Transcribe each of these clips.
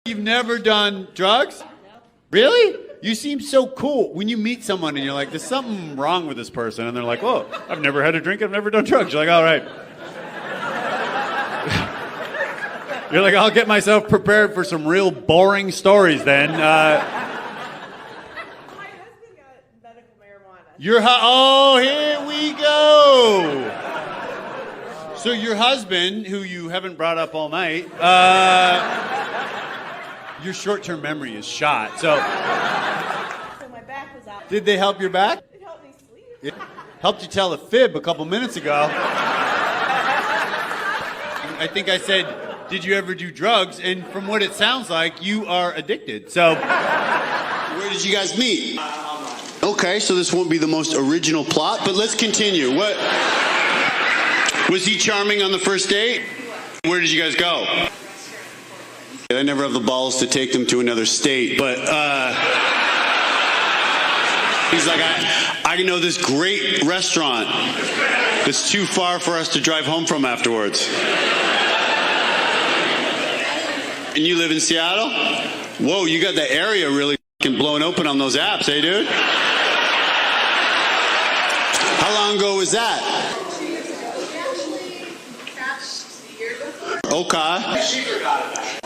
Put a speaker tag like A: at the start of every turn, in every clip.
A: You've never done drugs? Really? You seem so cool. When you meet someone and you're like, there's something wrong with this person, and they're like, oh, I've never had a drink, I've never done drugs. You're like, all right. You're like, I'll get myself prepared for some real boring stories then.
B: My husband got medical marijuana.
A: Oh, here we go. So your husband, who you haven't brought up all night, your short-term memory is shot. So
B: my back was out.
A: Did they help your back?
B: It helped me sleep.
A: It helped you tell a fib a couple minutes ago. I think I said, did you ever do drugs? And from what it sounds like, you are addicted. So where did you guys meet? Okay, so this won't be the most original plot, but let's continue. What was he charming on the first date? Where did you guys go? I never have the balls to take them to another state, but he's like, I know this great restaurant that's too far for us to drive home from afterwards. And you live in Seattle? Whoa, you got the area really blown open on those apps, eh, dude? How long ago was that? Okay.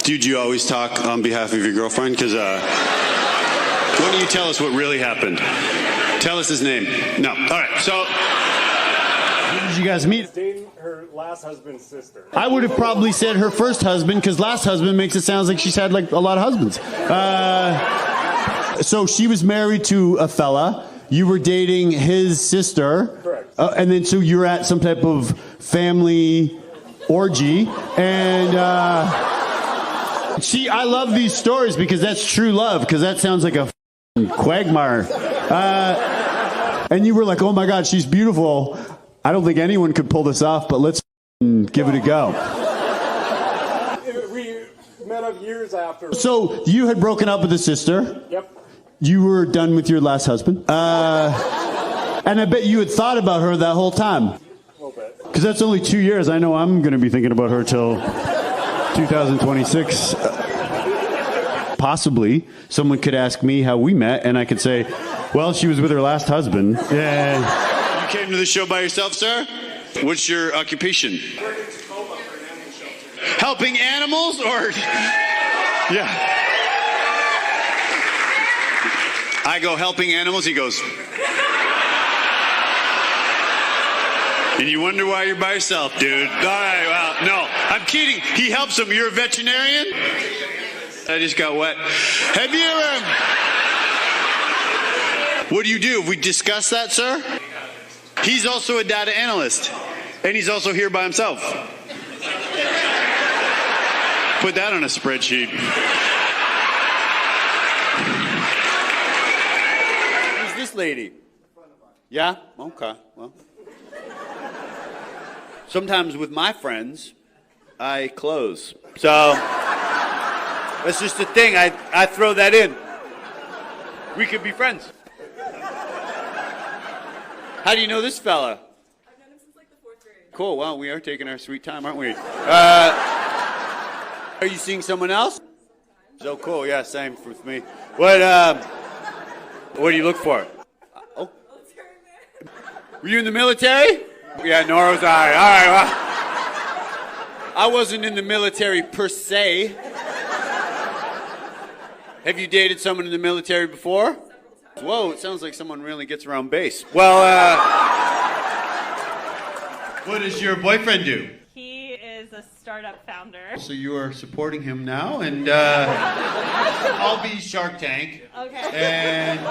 A: Dude, you always talk on behalf of your girlfriend? Because, why don't you tell us what really happened? Tell us his name. No. All right, so who did you guys meet?
C: Dating her last husband's sister.
A: I would have probably said her first husband, because last husband makes it sound like she's had like a lot of husbands. So she was married to a fella. You were dating his sister.
C: Correct.
A: And then so you're at some type of family orgy. And see, I love these stories because that's true love, because that sounds like a quagmire. And you were like, oh my God, she's beautiful. I don't think anyone could pull this off, but let's give it a go.
C: We met up years after.
A: So you had broken up with a sister.
C: Yep.
A: You were done with your last husband. And I bet you had thought about her that whole time.
C: A little bit.
A: Because that's only 2 years. I know I'm going to be thinking about her till 2026. Possibly someone could ask me how we met, and I could say, well, she was with her last husband. Yeah. You came to the show by yourself, sir? What's your occupation? Helping animals, or? Yeah. I go, helping animals. He goes. And you wonder why you're by yourself, dude. All right, well, no. I'm kidding. He helps them. You're a veterinarian? I just got wet. Have you ever... What do you do? Have we discussed that, sir? He's also a data analyst. And he's also here by himself. Put that on a spreadsheet. Who's this lady? Yeah? Okay, well. Sometimes with my friends, I close. So, that's just a thing. I throw that in. We could be friends. How do you know this fella?
B: I've known him since like the 4th grade.
A: Cool. Wow, we are taking our sweet time, aren't we? Are you seeing someone else? So cool. Yeah, same with me. What do you look for? Oh. Were you in the military? Yeah, nor was I. All right, well. I wasn't in the military per se. Have you dated someone in the military before? Whoa, it sounds like someone really gets around base. Well, what does your boyfriend do?
D: He is a startup founder.
A: So you are supporting him now, and I'll be Shark Tank.
D: Okay.
A: And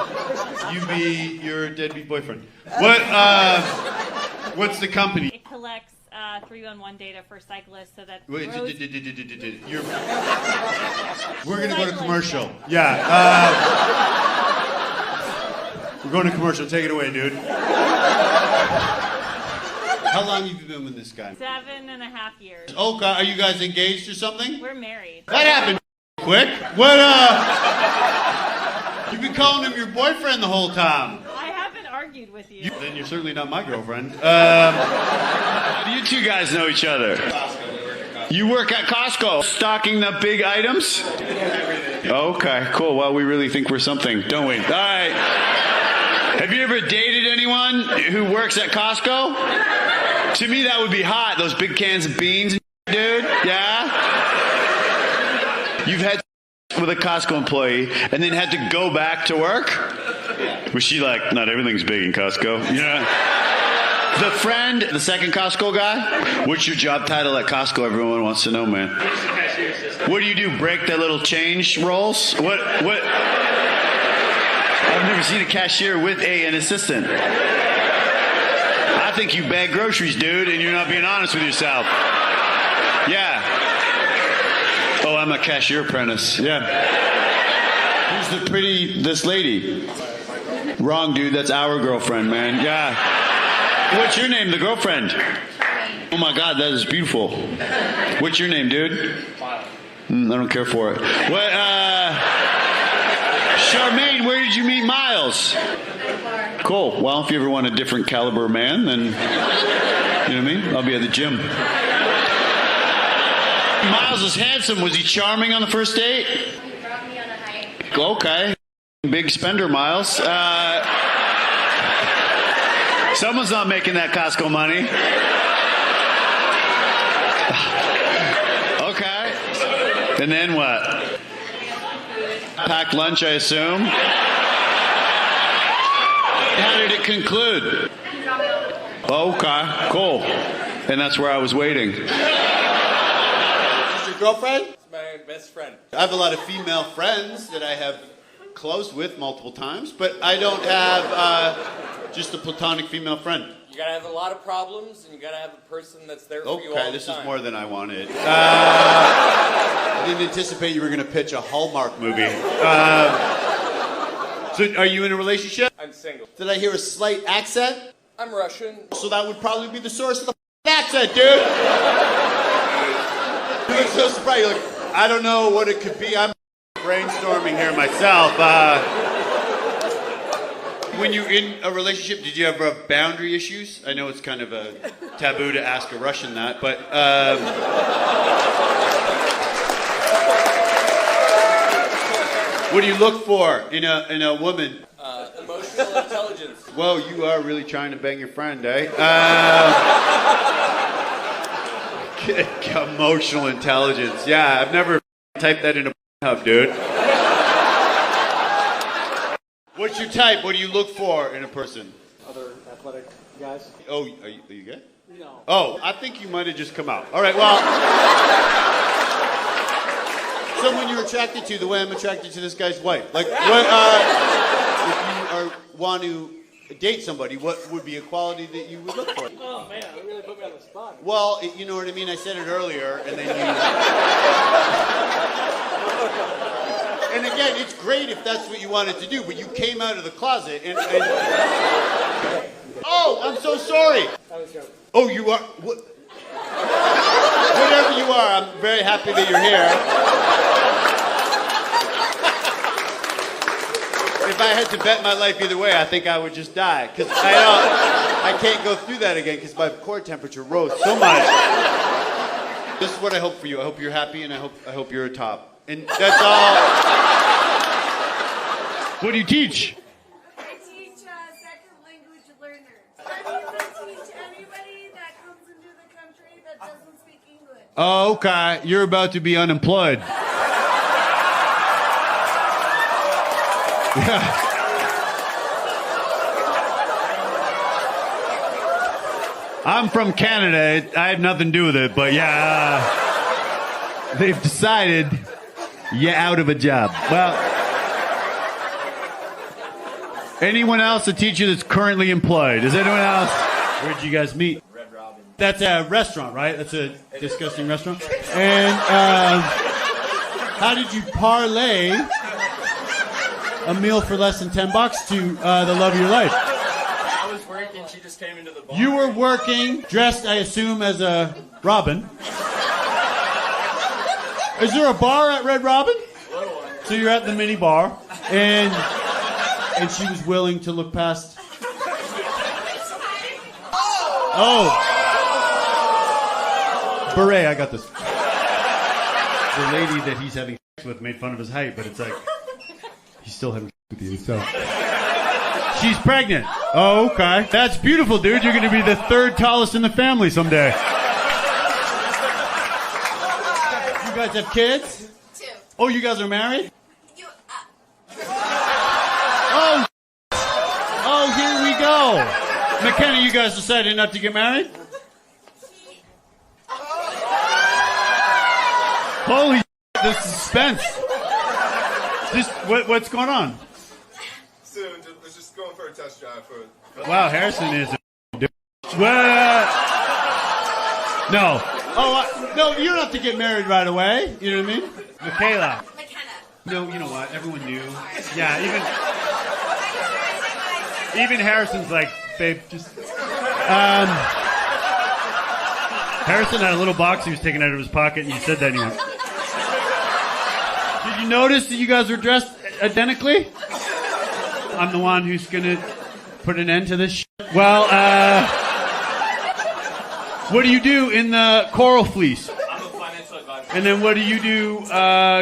A: you be your deadbeat boyfriend. What's the company?
D: It collects 311 data for cyclists so that
A: Wait,
D: roads...
A: We're going to go to commercial. Yeah. We're going to commercial. Take it away, dude. How long have you been with this guy?
D: 7.5 years.
A: Oh, God. Are you guys engaged or something?
D: We're married.
A: That happened quick. What, you've been calling him your boyfriend the whole time.
D: I haven't argued with you.
A: Then you're certainly not my girlfriend. You two guys know each other. You work at Costco, stocking the big items? Okay, cool. Well, we really think we're something, don't we? All right. Have you ever dated anyone who works at Costco? To me, that would be hot. Those big cans of beans, dude. Yeah? You've had with a Costco employee and then had to go back to work? Was she like, not everything's big in Costco? You know? The friend, the second Costco guy? What's your job title at Costco? Everyone wants to know, man. What do you do? Break the little change rolls? What? I've never seen a cashier with an assistant. I think you bag groceries, dude, and you're not being honest with yourself. Yeah. Oh, I'm a cashier apprentice. Yeah. Who's this lady? Wrong, dude. That's our girlfriend, man. Yeah. What's your name, the girlfriend? Oh my God, that is beautiful. What's your name, dude? I don't care for it. What? Charmaine, where did you meet Miles? Cool. Well, if you ever want a different caliber man, then you know what I mean. I'll be at the gym. Miles is handsome. Was he charming on the first date?
E: He brought me on a hike.
A: Okay. Big spender, Miles. Someone's not making that Costco money. Okay. And then what? Packed lunch, I assume. How did it conclude? Okay, cool. And that's where I was waiting. Is your girlfriend?
F: It's my best friend.
A: I have a lot of female friends that I have closed with multiple times, but I don't have just a platonic female friend.
F: You gotta have a lot of problems, and you gotta have a person that's there for you all the time.
A: Okay, this is more than I wanted. I didn't anticipate you were going to pitch a Hallmark movie. So, are you in a relationship?
F: I'm single.
A: Did I hear a slight accent?
F: I'm Russian.
A: So that would probably be the source of the accent, dude. You look so surprised. You're like, I don't know what it could be. I'm brainstorming here myself. When you're in a relationship, did you ever have boundary issues? I know it's kind of a taboo to ask a Russian that, but what do you look for in a woman?
F: Emotional intelligence.
A: Well, you are really trying to bang your friend, eh? Emotional intelligence. Yeah, I've never typed that in a hub, dude. What's your type? What do you look for in a person?
C: Other athletic guys?
A: Oh, are you gay?
C: No.
A: Oh, I think you might have just come out. All right, well, someone you're attracted to the way I'm attracted to this guy's wife. Like, what, if you want to date somebody, what would be a quality that you would look for?
C: Oh, man, you really put me on the spot.
A: Well, you know what I mean? I said it earlier, and then you... And again, it's great if that's what you wanted to do, but you came out of the closet and... Oh, I'm so sorry.
C: I was joking.
A: Oh, you are... What? Whatever you are, I'm very happy that you're here. If I had to bet my life either way, I think I would just die. Because I can't go through that again because my core temperature rose so much. This is what I hope for you. I hope you're happy and I hope you're a top. And that's all. What do you teach?
E: I teach second language learners. I teach anybody that comes into the country that doesn't speak English.
A: Oh, okay. You're about to be unemployed. Yeah. I'm from Canada. I have nothing to do with it, but yeah, they've decided you're out of a job. Well, anyone else a teacher that's currently employed? Is anyone else? Where'd you guys meet?
F: Red Robin.
A: That's a restaurant, right? That's a disgusting restaurant. And how did you parlay a meal for less than $10 to the love of your life?
F: I was working, she just came into the bar.
A: You were working, dressed, I assume, as a Robin. Is there a bar at Red Robin? So you're at the mini bar, and she was willing to look past. Oh, beret! I got this. the lady that he's having sex with made fun of his height, but it's like he's still having sex with you. So she's pregnant. Oh, okay. That's beautiful, dude. You're going to be the third tallest in the family someday. You guys have kids?
E: 2.
A: Oh, you guys are married? Oh, here we go. McKenna, you guys decided not to get married? Holy the suspense. Just what's going on?
G: Soon, we're just going for a test drive for.
A: Wow, Harrison is a dude. What? No. Oh, no, you don't have to get married right away. You know what I mean? Michaela.
E: McKenna.
A: No, you know what? Everyone knew. Yeah, even Harrison's like, babe, just... Harrison had a little box he was taking out of his pocket, and you said that. And you... Did you notice that you guys were dressed identically? I'm the one who's going to put an end to this shit. Well, what do you do in the coral fleece?
F: I'm a financial advisor.
A: And then what do you do,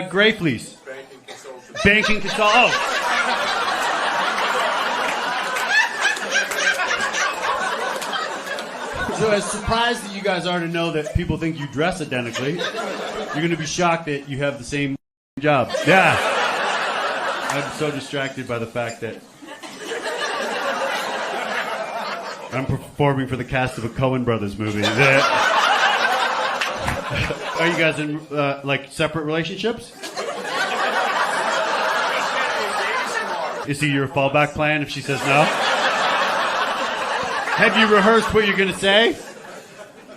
A: gray fleece?
G: Banking consultant.
A: Banking consultant. Oh. So as surprised that you guys are to know that people think you dress identically, you're going to be shocked that you have the same job. Yeah. I'm so distracted by the fact that I'm performing for the cast of a Coen Brothers movie. Are you guys in, like, separate relationships? Is he your fallback plan if she says no? Have you rehearsed what you're going to say?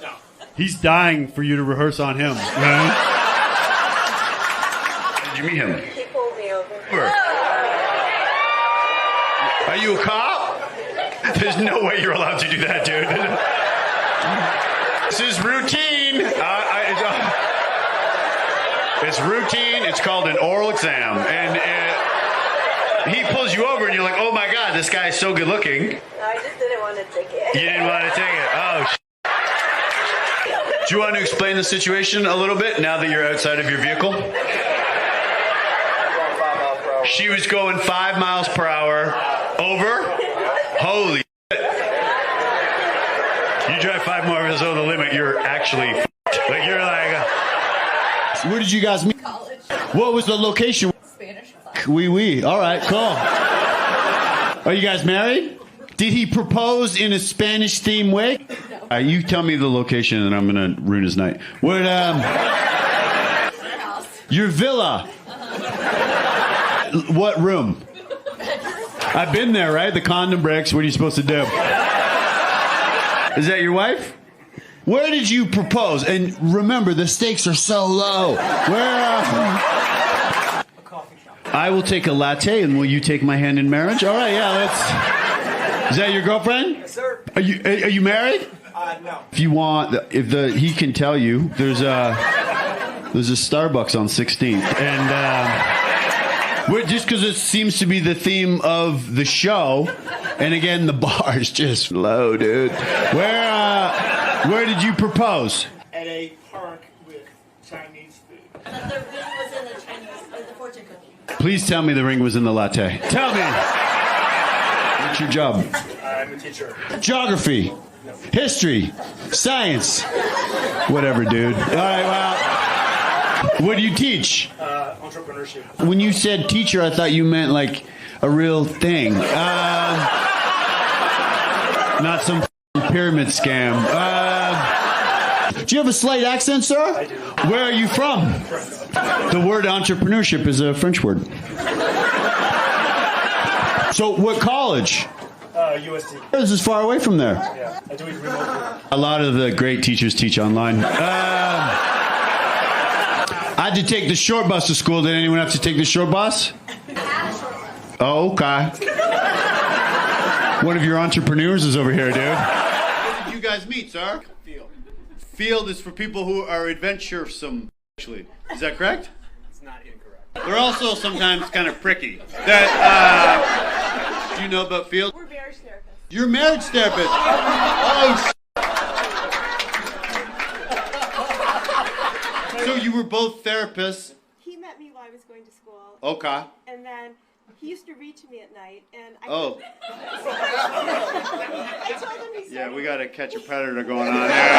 F: No.
A: He's dying for you to rehearse on him. Right?
G: Did you meet him?
B: He pulled me over.
G: Are you a cop? There's no way you're allowed to do that, dude. This is routine. It's routine. It's called an oral exam. And he pulls you over and you're like, oh my God, this guy is so good looking.
B: No, I just didn't want to take it.
G: You didn't want to take it. Oh, Do you want to explain the situation a little bit now that you're outside of your vehicle? She was going 5 miles per hour over. Holy shit. You drive 5 miles over the limit, you're actually like, you're like...
A: Where did you guys meet?
E: College.
A: What was the location?
E: Spanish class.
A: Oui. All right, cool. Are you guys married? Did he propose in a Spanish-themed way? No. You tell me the location and I'm going to ruin his night. What, your villa. What room? I've been there, right? The condom breaks. What are you supposed to do? Is that your wife? Where did you propose? And remember, the stakes are so low. Where?
C: A coffee shop.
A: I will take a latte, and will you take my hand in marriage? All right, yeah, let's... Is that your girlfriend?
C: Yes, sir.
A: Are you married?
C: No.
A: If you want, he can tell you. There's a Starbucks on 16th, and just because it seems to be the theme of the show, and again, the bar is just low, dude. Where did you propose?
C: At a park with Chinese food.
B: The ring was in the Chinese, the fortune cookie.
A: Please tell me the ring was in the latte. Tell me. What's your job?
C: I'm a teacher.
A: Geography, history, science, whatever, dude. All right, well, what do you teach?
C: Entrepreneurship.
A: When you said teacher, I thought you meant like a real thing, not some pyramid scam. Do you have a slight accent, sir?
C: I do.
A: Where are you from? The word entrepreneurship is a French word. So, what college?
C: USD.
A: This is far away from there.
C: Yeah, I do it remotely.
A: A lot of the great teachers teach online. I had to take the short bus to school. Did anyone have to take the short bus? Oh, okay. One of your entrepreneurs is over here, dude. Where did you guys meet, sir?
C: Field.
A: Field is for people who are adventuresome, actually. Is that correct?
C: It's not incorrect.
A: They're also sometimes kind of pricky. Do you know about Field?
B: We're marriage therapists.
A: You're a marriage therapist. Oh, so you you were both therapists.
E: He met me while I was going to school.
A: Okay.
E: And then he used to read to me at night, and I I told him he said
A: Yeah, we got to catch a predator going on there.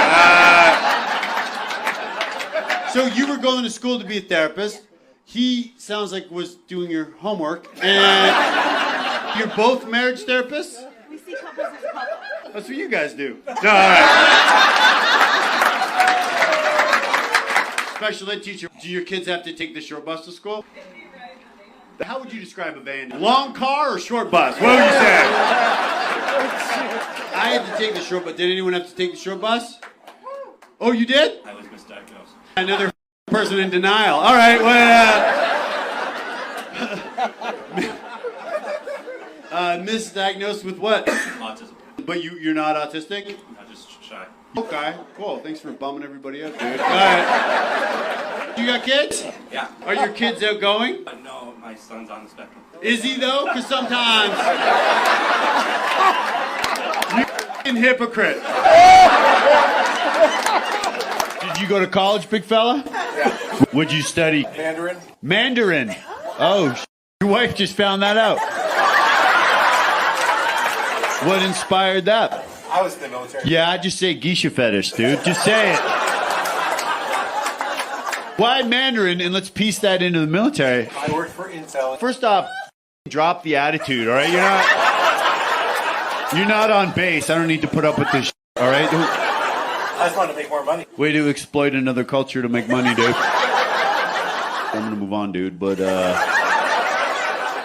A: So you were going to school to be a therapist. He sounds like was doing your homework, and you're both marriage therapists?
E: we see couples as a couple.
A: That's what you guys do. No, all right. Special ed teacher. Do your kids have to take the short bus to school? How would you describe a van? Long car or short bus? What would you say? I had to take the short bus. Did anyone have to take the short bus? Oh, you did?
C: I was misdiagnosed.
A: Another person in denial. All right. Well, misdiagnosed with what?
C: Autism.
A: But you're not autistic?
C: I'm just shy.
A: Okay, cool. Thanks for bumming everybody up, dude. All right. You got kids?
C: Yeah.
A: Are your kids outgoing?
C: No, my son's on the spectrum.
A: Is he though? Because sometimes you're a hypocrite. Did you go to college, big fella?
C: Yeah.
A: What'd you study?
C: Mandarin.
A: Mandarin. Oh, your wife just found that out. What inspired that?
C: I was in the military.
A: Yeah, I just say geisha fetish, dude. Just say it. Why Mandarin? And let's piece that into the military.
C: I worked for Intel.
A: First off, drop the attitude, all right? You're not on base. I don't need to put up with this, all right?
C: I just wanted to make more money.
A: Way to exploit another culture to make money, dude. I'm gonna move on, dude. But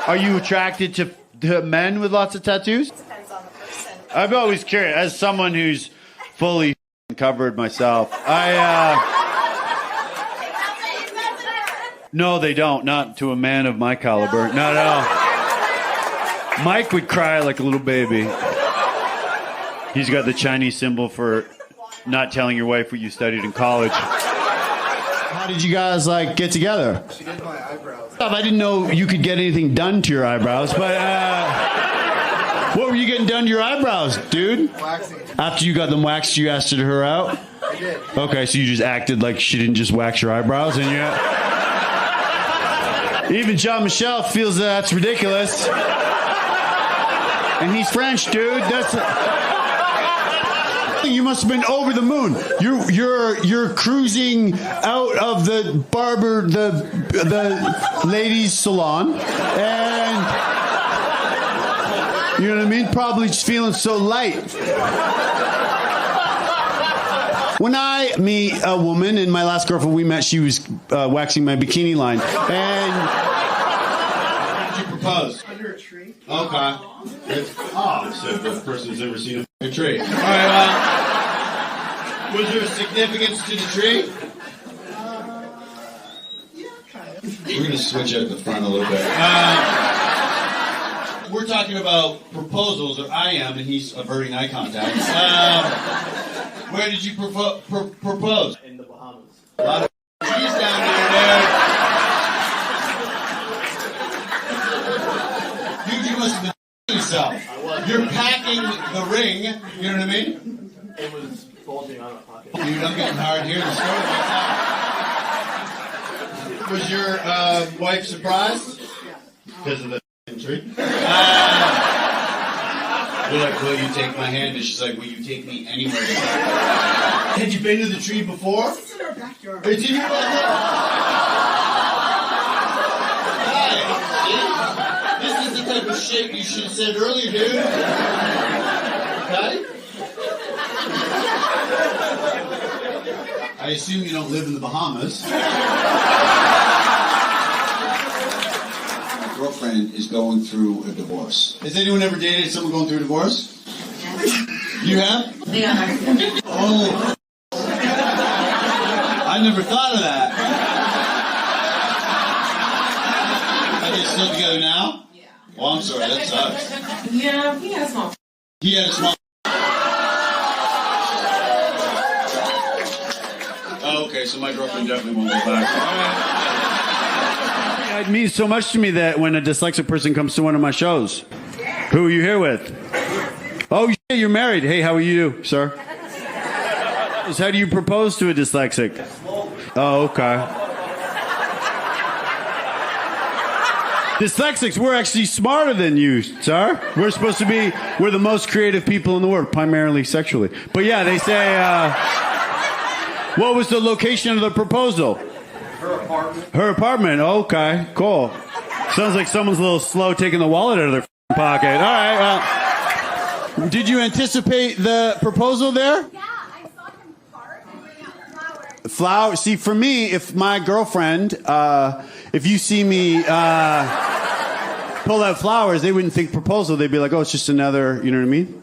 A: are you attracted to men with lots of tattoos?
B: Depends on the person.
A: I've always curious, as someone who's fully covered myself. No, they don't. Not to a man of my caliber. Not at all. Mike would cry like a little baby. He's got the Chinese symbol for not telling your wife what you studied in college. How did you guys get together?
C: She did my eyebrows.
A: I didn't know you could get anything done to your eyebrows, but what were you getting done to your eyebrows, dude?
C: Waxing.
A: After you got them waxed, you asked her out?
C: I did.
A: Okay, so you just acted like she didn't just wax your eyebrows, and even Jean-Michel feels that's ridiculous. And he's French, dude. You must have been over the moon. You're cruising out of the ladies' salon, and you know what I mean? Probably just feeling so light. When I meet a woman, and my last girlfriend we met, she was waxing my bikini line, and how did you propose?
C: Under a tree.
A: Okay. So the person's never seen a tree. All right. Was there significance to the tree?
C: Yeah, kind of.
A: We're going to switch out the front a little bit. We're talking about proposals, or I am, and he's averting eye contact. Where did you propose?
C: In the Bahamas.
A: A lot of trees down there, dude. You must have been yourself.
C: I was.
A: You're packing the ring, you know what I mean?
C: It was bulging out of my pocket.
A: Dude, I'm getting hard here to start. Was your wife surprised? Because of the tree? You're like, will you take my hand? And she's like, will you take me anywhere? Had you been to the tree before?
C: It's in our backyard.
A: It's in your backyard? Hi, see? This is the type of shit you should have said earlier, dude. Okay? I assume you don't live in the Bahamas. My girlfriend is going through a divorce. Has anyone ever dated someone going through a divorce? You have?
B: Yeah.
A: Oh. I never thought of that. Are they still together now?
B: Yeah.
A: Oh, I'm sorry, that sucks.
B: Yeah, he has small.
A: He had a small... Oh, okay, so my girlfriend definitely won't go back. All right. It means so much to me that when a dyslexic person comes to one of my shows. Who are you here with? Oh, shit, you're married. Hey, how are you, sir? How do you propose to a dyslexic? Oh, okay. Dyslexics, we're actually smarter than you, sir. We're supposed to be, we're the most creative people in the world, primarily sexually. But yeah, they say, what was the location of the proposal?
C: Her apartment.
A: Her apartment. Okay, cool. Sounds like someone's a little slow taking the wallet out of their pocket. All right, well. Did you anticipate the proposal there?
E: Yeah, I saw him park and bring out flowers.
A: Flower. See, for me, if my girlfriend, if you see me pull out flowers, they wouldn't think proposal. They'd be like, oh, it's just another, you know what I mean?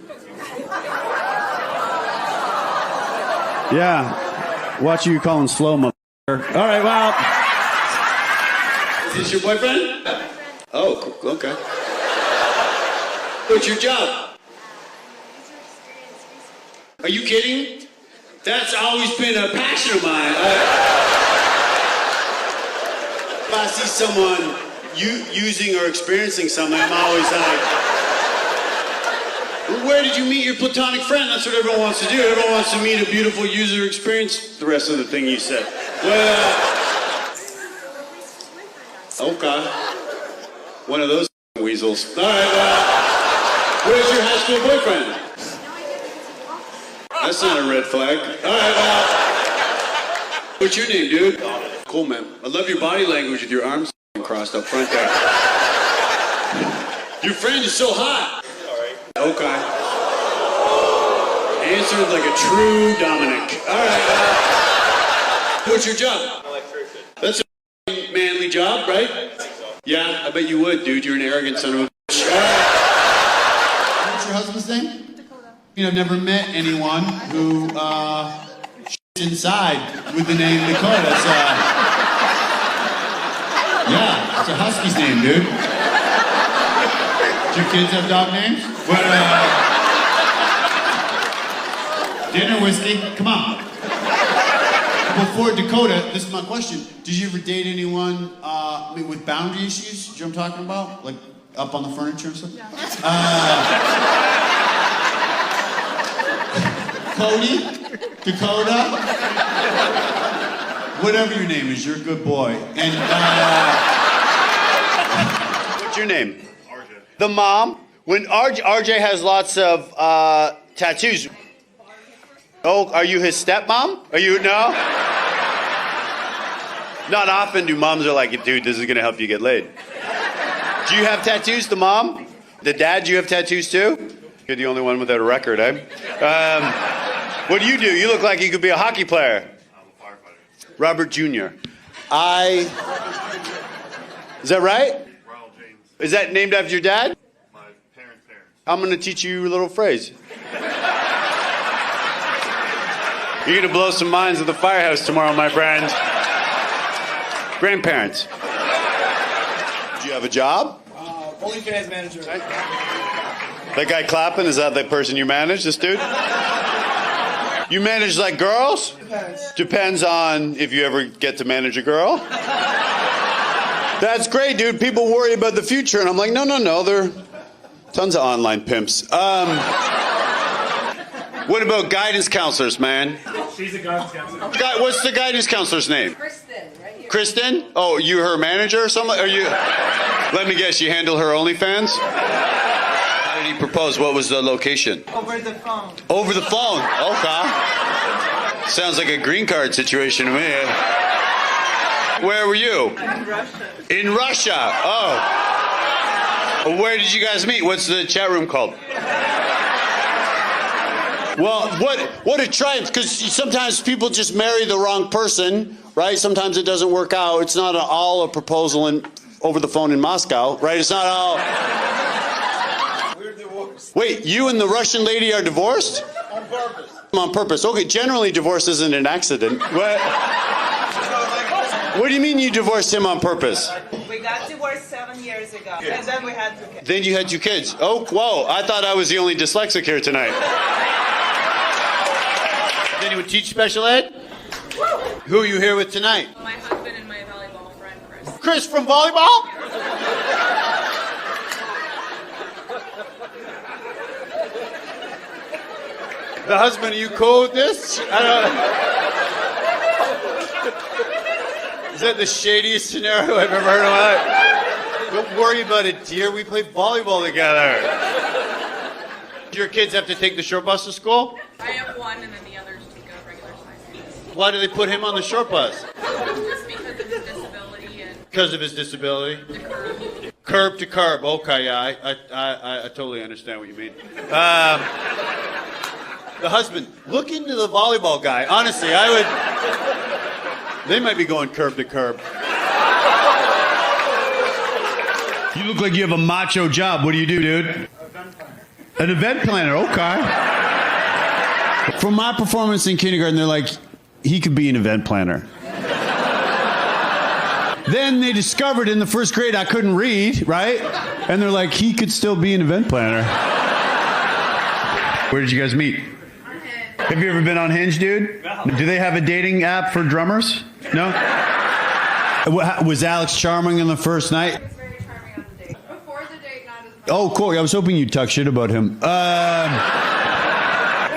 A: Yeah. Watch you calling slow, motherfucker. All right, well. Is this your boyfriend? Oh, cool. Okay. What's your job? Are you kidding? That's always been a passion of mine. If I see someone using or experiencing something, I'm always like, where did you meet your platonic friend? That's what everyone wants to do. Everyone wants to meet a beautiful user experience. The rest of the thing you said. Well, okay. One of those weasels. All right, well, where's your high school boyfriend? That's not a red flag. All right, well, what's your name, dude? Cool, man. I love your body language with your arms crossed up front there. Your friend is so hot. Okay. Answered like a true Dominic. All right. What's your job?
C: Electrician.
A: That's a manly job, right? Yeah, I bet you would, dude. You're an arrogant son of a bitch. All right. What's your husband's name? Dakota. You know, I've never met anyone who shits inside with the name Dakota. It's, yeah, it's a husky's name, dude. Do your kids have dog names? What, dinner, whiskey? Come on. Before Dakota, this is my question. Did you ever date anyone with boundary issues? Do you know what I'm talking about? Like up on the furniture and stuff? Yeah. Cody? Dakota? Whatever your name is, you're a good boy. And, what's your name?
G: RJ.
A: The mom? When RJ has lots of tattoos. Oh, are you his stepmom? Are you, no? Not often do moms are like, dude, this is gonna help you get laid. Do you have tattoos, the mom? The dad, do you have tattoos too? You're the only one without a record, eh? What do? You look like you could be a hockey player.
G: I'm a firefighter.
A: Robert Jr. Is that right?
G: Ronald James.
A: Is that named after your dad?
G: My parents' parents.
A: I'm gonna teach you a little phrase. You're gonna blow some minds at the firehouse tomorrow, my friend. Grandparents. Do you have a job?
C: OnlyFans manager.
A: That guy clapping, is that the person you manage, this dude? You manage like girls?
C: Depends.
A: Depends on if you ever get to manage a girl. That's great, dude. People worry about the future, and I'm like, no, there are tons of online pimps. What about guidance counselors, man?
C: She's a guidance counselor.
A: What's the guidance counselor's name?
E: Kristen, right here.
A: Kristen? Oh, you her manager or something? Are you? Let me guess, you handle her OnlyFans? How did he propose? What was the location?
B: Over the phone.
A: Over the phone. Okay. Sounds like a green card situation to me. Where were you?
B: In Russia.
A: In Russia. Oh. Where did you guys meet? What's the chat room called? Well, what a triumph, because sometimes people just marry the wrong person, right? Sometimes it doesn't work out. It's not all a proposal over the phone in Moscow, right? It's not all...
C: We're divorced.
A: Wait, you and the Russian lady are divorced?
C: On purpose.
A: On purpose. Okay, generally divorce isn't an accident. What do you mean you divorced him on purpose?
B: We got divorced 7 years ago, and then we had 2 kids.
A: Then you had 2 kids. Oh, whoa, I thought I was the only dyslexic here tonight. Does anyone teach special ed? Who are you here with tonight?
D: My husband and my volleyball friend, Chris.
A: Chris from volleyball? The husband, are you cool with this? I don't... that the shadiest scenario I've ever heard of my life? Don't worry about it, dear. We play volleyball together. Do your kids have to take the short bus to school?
B: I have one, and then the others take a regular size.
A: Why do they put him on the short bus?
B: Just because of his disability and
A: Because of his disability?
B: the curve.
A: Curb to curb. Okay, yeah, I totally understand what you mean. The husband, look into the volleyball guy. Honestly, I would. They might be going curb to curb. You look like you have a macho job. What do you do, dude? An event planner. Okay. From my performance in kindergarten, they're like, he could be an event planner. Then they discovered in the first grade I couldn't read, right? And they're like, he could still be an event planner. Where did you guys meet? Have you ever been on Hinge, dude? No. Do they have a dating app for drummers? No? Was Alex charming on the first night?
E: He was very charming on the date. Before the date, not as much.
A: Oh, cool. I was hoping you'd talk shit about him.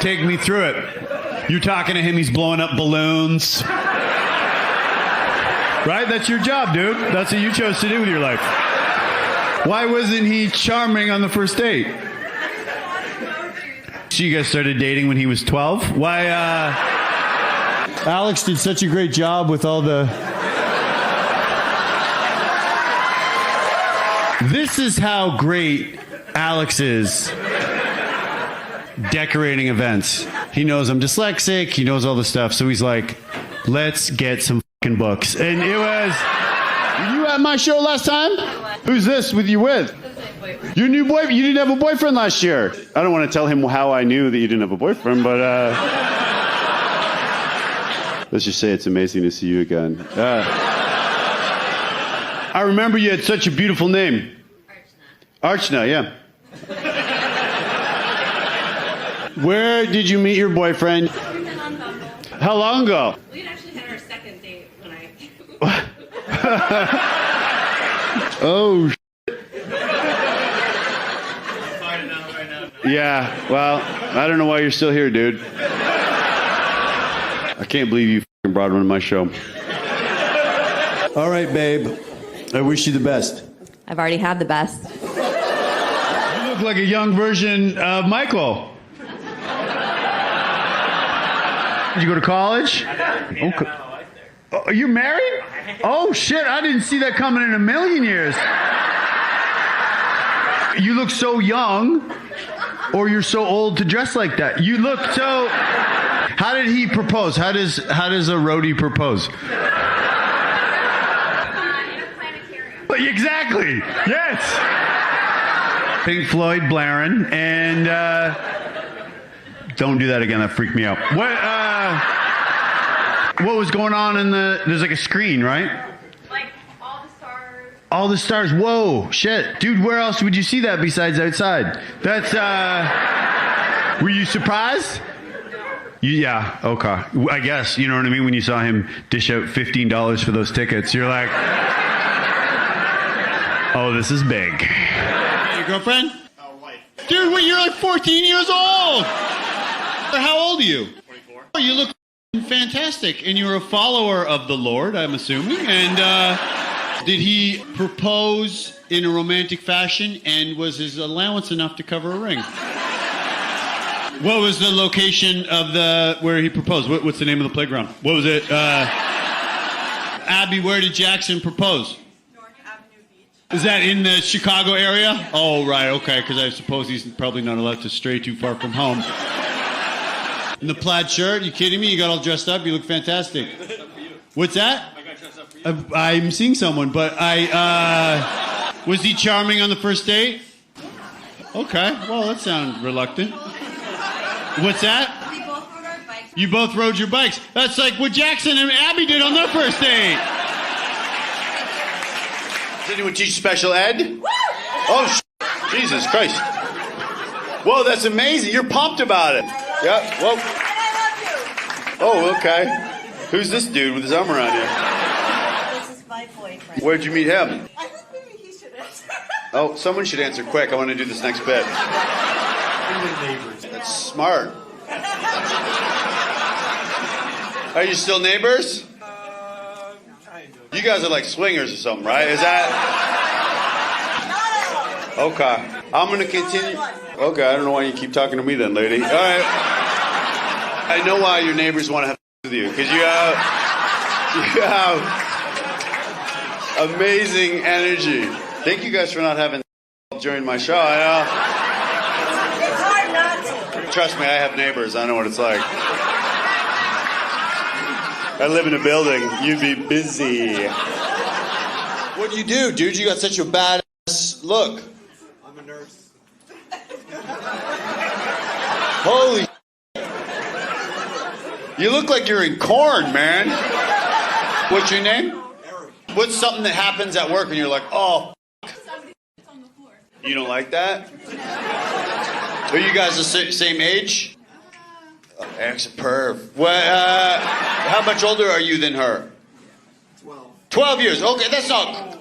A: Take me through it. You're talking to him, he's blowing up balloons. Right? That's your job, dude. That's what you chose to do with your life. Why wasn't he charming on the first date? So you guys started dating when he was 12? Why, Alex did such a great job with all the... This is how great Alex is decorating events. He knows I'm dyslexic. He knows all the stuff. So he's like, let's get some fucking books. And it was... Were you at my show last time? Who's this with you with? Your new boyfriend? You didn't have a boyfriend last year. I don't want to tell him how I knew that you didn't have a boyfriend, but let's just say it's amazing to see you again. I remember you had such a beautiful name. Archana, yeah. Where did you meet your boyfriend?
D: We've been on Bumble.
A: How long ago?
D: We had actually had our second date when
A: Oh, yeah, well, I don't know why you're still here, dude. I can't believe you f***ing brought him to my show. All right, babe. I wish you the best.
H: I've already had the best.
A: You look like a young version of Michael. Did you go to college? Okay. Oh, are you married? Oh, shit, I didn't see that coming in a million years. You look so young. Or you're so old to dress like that. You look so... How did he propose? How does a roadie propose?
D: in a planetarium.
A: Exactly. Yes. Pink Floyd blaring. And don't do that again. That freaked me out. What was going on in the... There's like a screen, right?
D: Like all the stars.
A: All the stars. Whoa, shit. Dude, where else would you see that besides outside? That's, were you surprised? Yeah, okay. I guess, you know what I mean? When you saw him dish out $15 for those tickets, you're like, oh, this is big. Your girlfriend?
C: Wife.
A: Dude, wait, you're like 14 years old. How old are you?
C: 24.
A: Oh, you look fantastic. And you're a follower of the Lord, I'm assuming. And, did he propose in a romantic fashion, and was his allowance enough to cover a ring? What was the location of where he proposed? What's the name of the playground? What was it? Abby, where did Jackson propose?
B: North Avenue Beach.
A: Is that in the Chicago area? Oh, right, okay, because I suppose he's probably not allowed to stray too far from home. In the plaid shirt? You kidding me? You got all dressed up? You look fantastic. What's that? I'm seeing someone, but was he charming on the first date? Okay, well, that sounds reluctant. What's that?
E: We both rode our bikes.
A: You both rode your bikes. That's like what Jackson and Abby did on their first date. Does anyone teach special ed? Woo! Oh, Jesus Christ. Whoa, that's amazing. You're pumped about it. Yeah, whoa.
E: And I love you.
A: Oh, okay. Who's this dude with his arm around you?
E: This is my boyfriend.
A: Where'd you meet him?
E: I think maybe he should answer.
A: Oh, someone should answer quick. I want to do this next bit. That's smart. Are you still neighbors?
C: Kind of.
A: You guys are like swingers or something, right? Is that? Okay. I'm going to continue. Okay, I don't know why you keep talking to me then, lady. All right. I know why your neighbors want to have with you, because you have amazing energy. Thank you guys for not having during my show.
B: It's hard not to.
A: Trust me, I have neighbors. I know what it's like. I live in a building. You'd be busy. What do you do, dude? You got such a badass look.
C: I'm a nurse.
A: Holy. You look like you're in corn, man. What's your name?
C: Eric.
A: What's something that happens at work and you're like, oh, you don't like that? Are you guys the same age? Eric's a perv. What, how much older are you than her?
C: 12.
A: 12 years. Okay, that's not...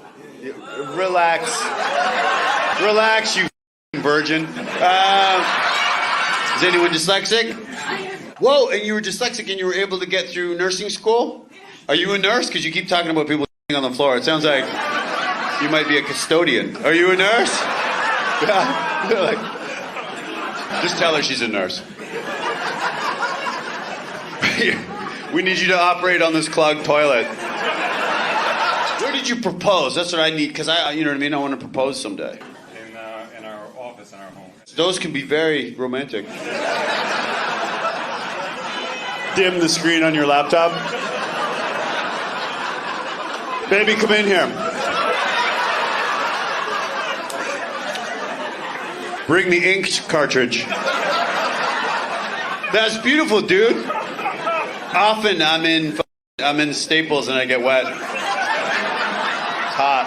A: Relax. Relax, you virgin. Is anyone dyslexic? Whoa, and you were dyslexic and you were able to get through nursing school? Are you a nurse? Because you keep talking about people on the floor. It sounds like you might be a custodian. Are you a nurse? Yeah. Like, just tell her she's a nurse. We need you to operate on this clogged toilet. Where did you propose? That's what I need, because you know what I mean? I want to propose someday.
C: In our office, in our home.
A: Those can be very romantic. Dim the screen on your laptop. Baby, come in here. Bring the ink cartridge. That's beautiful, dude. Often I'm in Staples and I get wet. It's hot.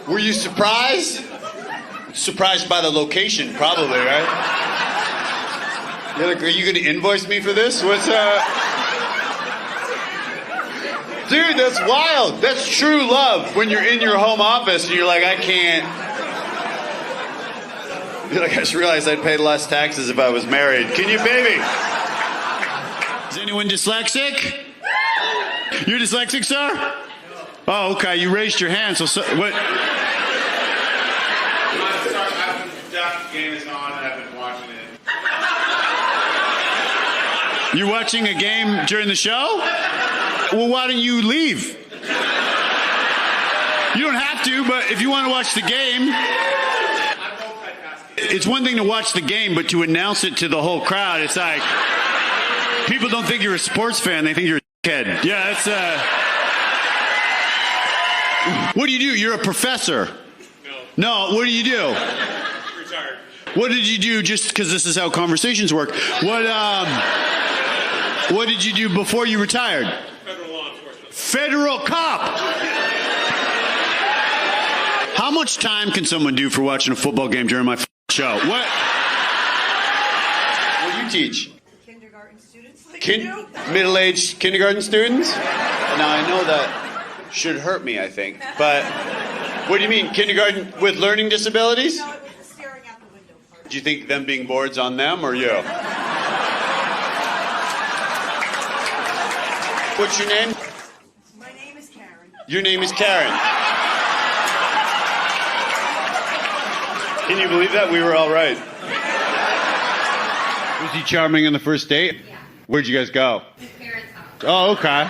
A: Were you surprised? Surprised by the location, probably, right? You're like, are you going to invoice me for this? What's Dude, that's wild. That's true love. When you're in your home office and you're like, I can't. You're like, I just realized I'd pay less taxes if I was married. Can you, baby? Is anyone dyslexic? You're dyslexic, sir? Oh, okay. You raised your hand. So what?
G: The game is on and I've been watching it.
A: You're watching a game during the show? Well, why don't you leave? You don't have to, but if you want to watch the game... It's one thing to watch the game, but to announce it to the whole crowd, it's like... People don't think you're a sports fan, they think you're a kid. Yeah, that's... What do you do? You're a professor. No, what do you do?
C: Retired.
A: What did you do, just because this is how conversations work? What did you do before you retired?
C: Federal law enforcement.
A: Federal cop! How much time can someone do for watching a football game during my show? What do you teach?
B: Kindergarten students like you.
A: Middle-aged kindergarten students? Now, I know that should hurt me, I think. But what do you mean, kindergarten with learning disabilities?
B: No, it was the staring out the window part.
A: Do you think them being bored's on them or you? What's your name?
B: My name is Karen.
A: Your name is Karen. Can you believe that? We were all right. Was he charming on the first date?
H: Yeah.
A: Where'd you guys go?
H: His parents' house.
A: Oh, okay.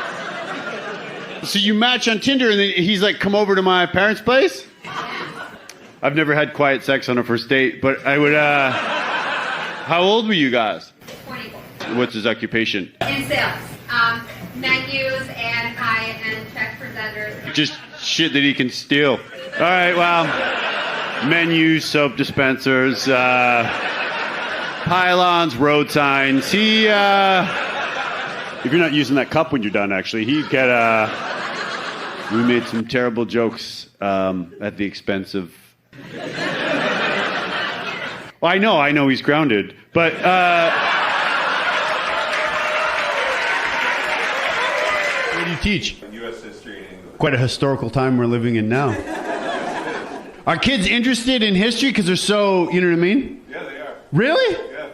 A: So you match on Tinder and then he's like, come over to my parents' place? I've never had quiet sex on a first date, but I would, how old were you guys?
H: 24.
A: What's his occupation?
H: In sales. Menus and high-end check presenters.
A: Just shit that he can steal. All right, well, menus, soap dispensers, pylons, road signs. He, if you're not using that cup when you're done, actually, he'd get, we made some terrible jokes at the expense of... Well, I know he's grounded, but... What do you teach?
C: U.S. history and English.
A: Quite a historical time we're living in now. Are kids interested in history because they're so, you know what I mean?
C: Yeah, they are.
A: Really?
C: Yeah.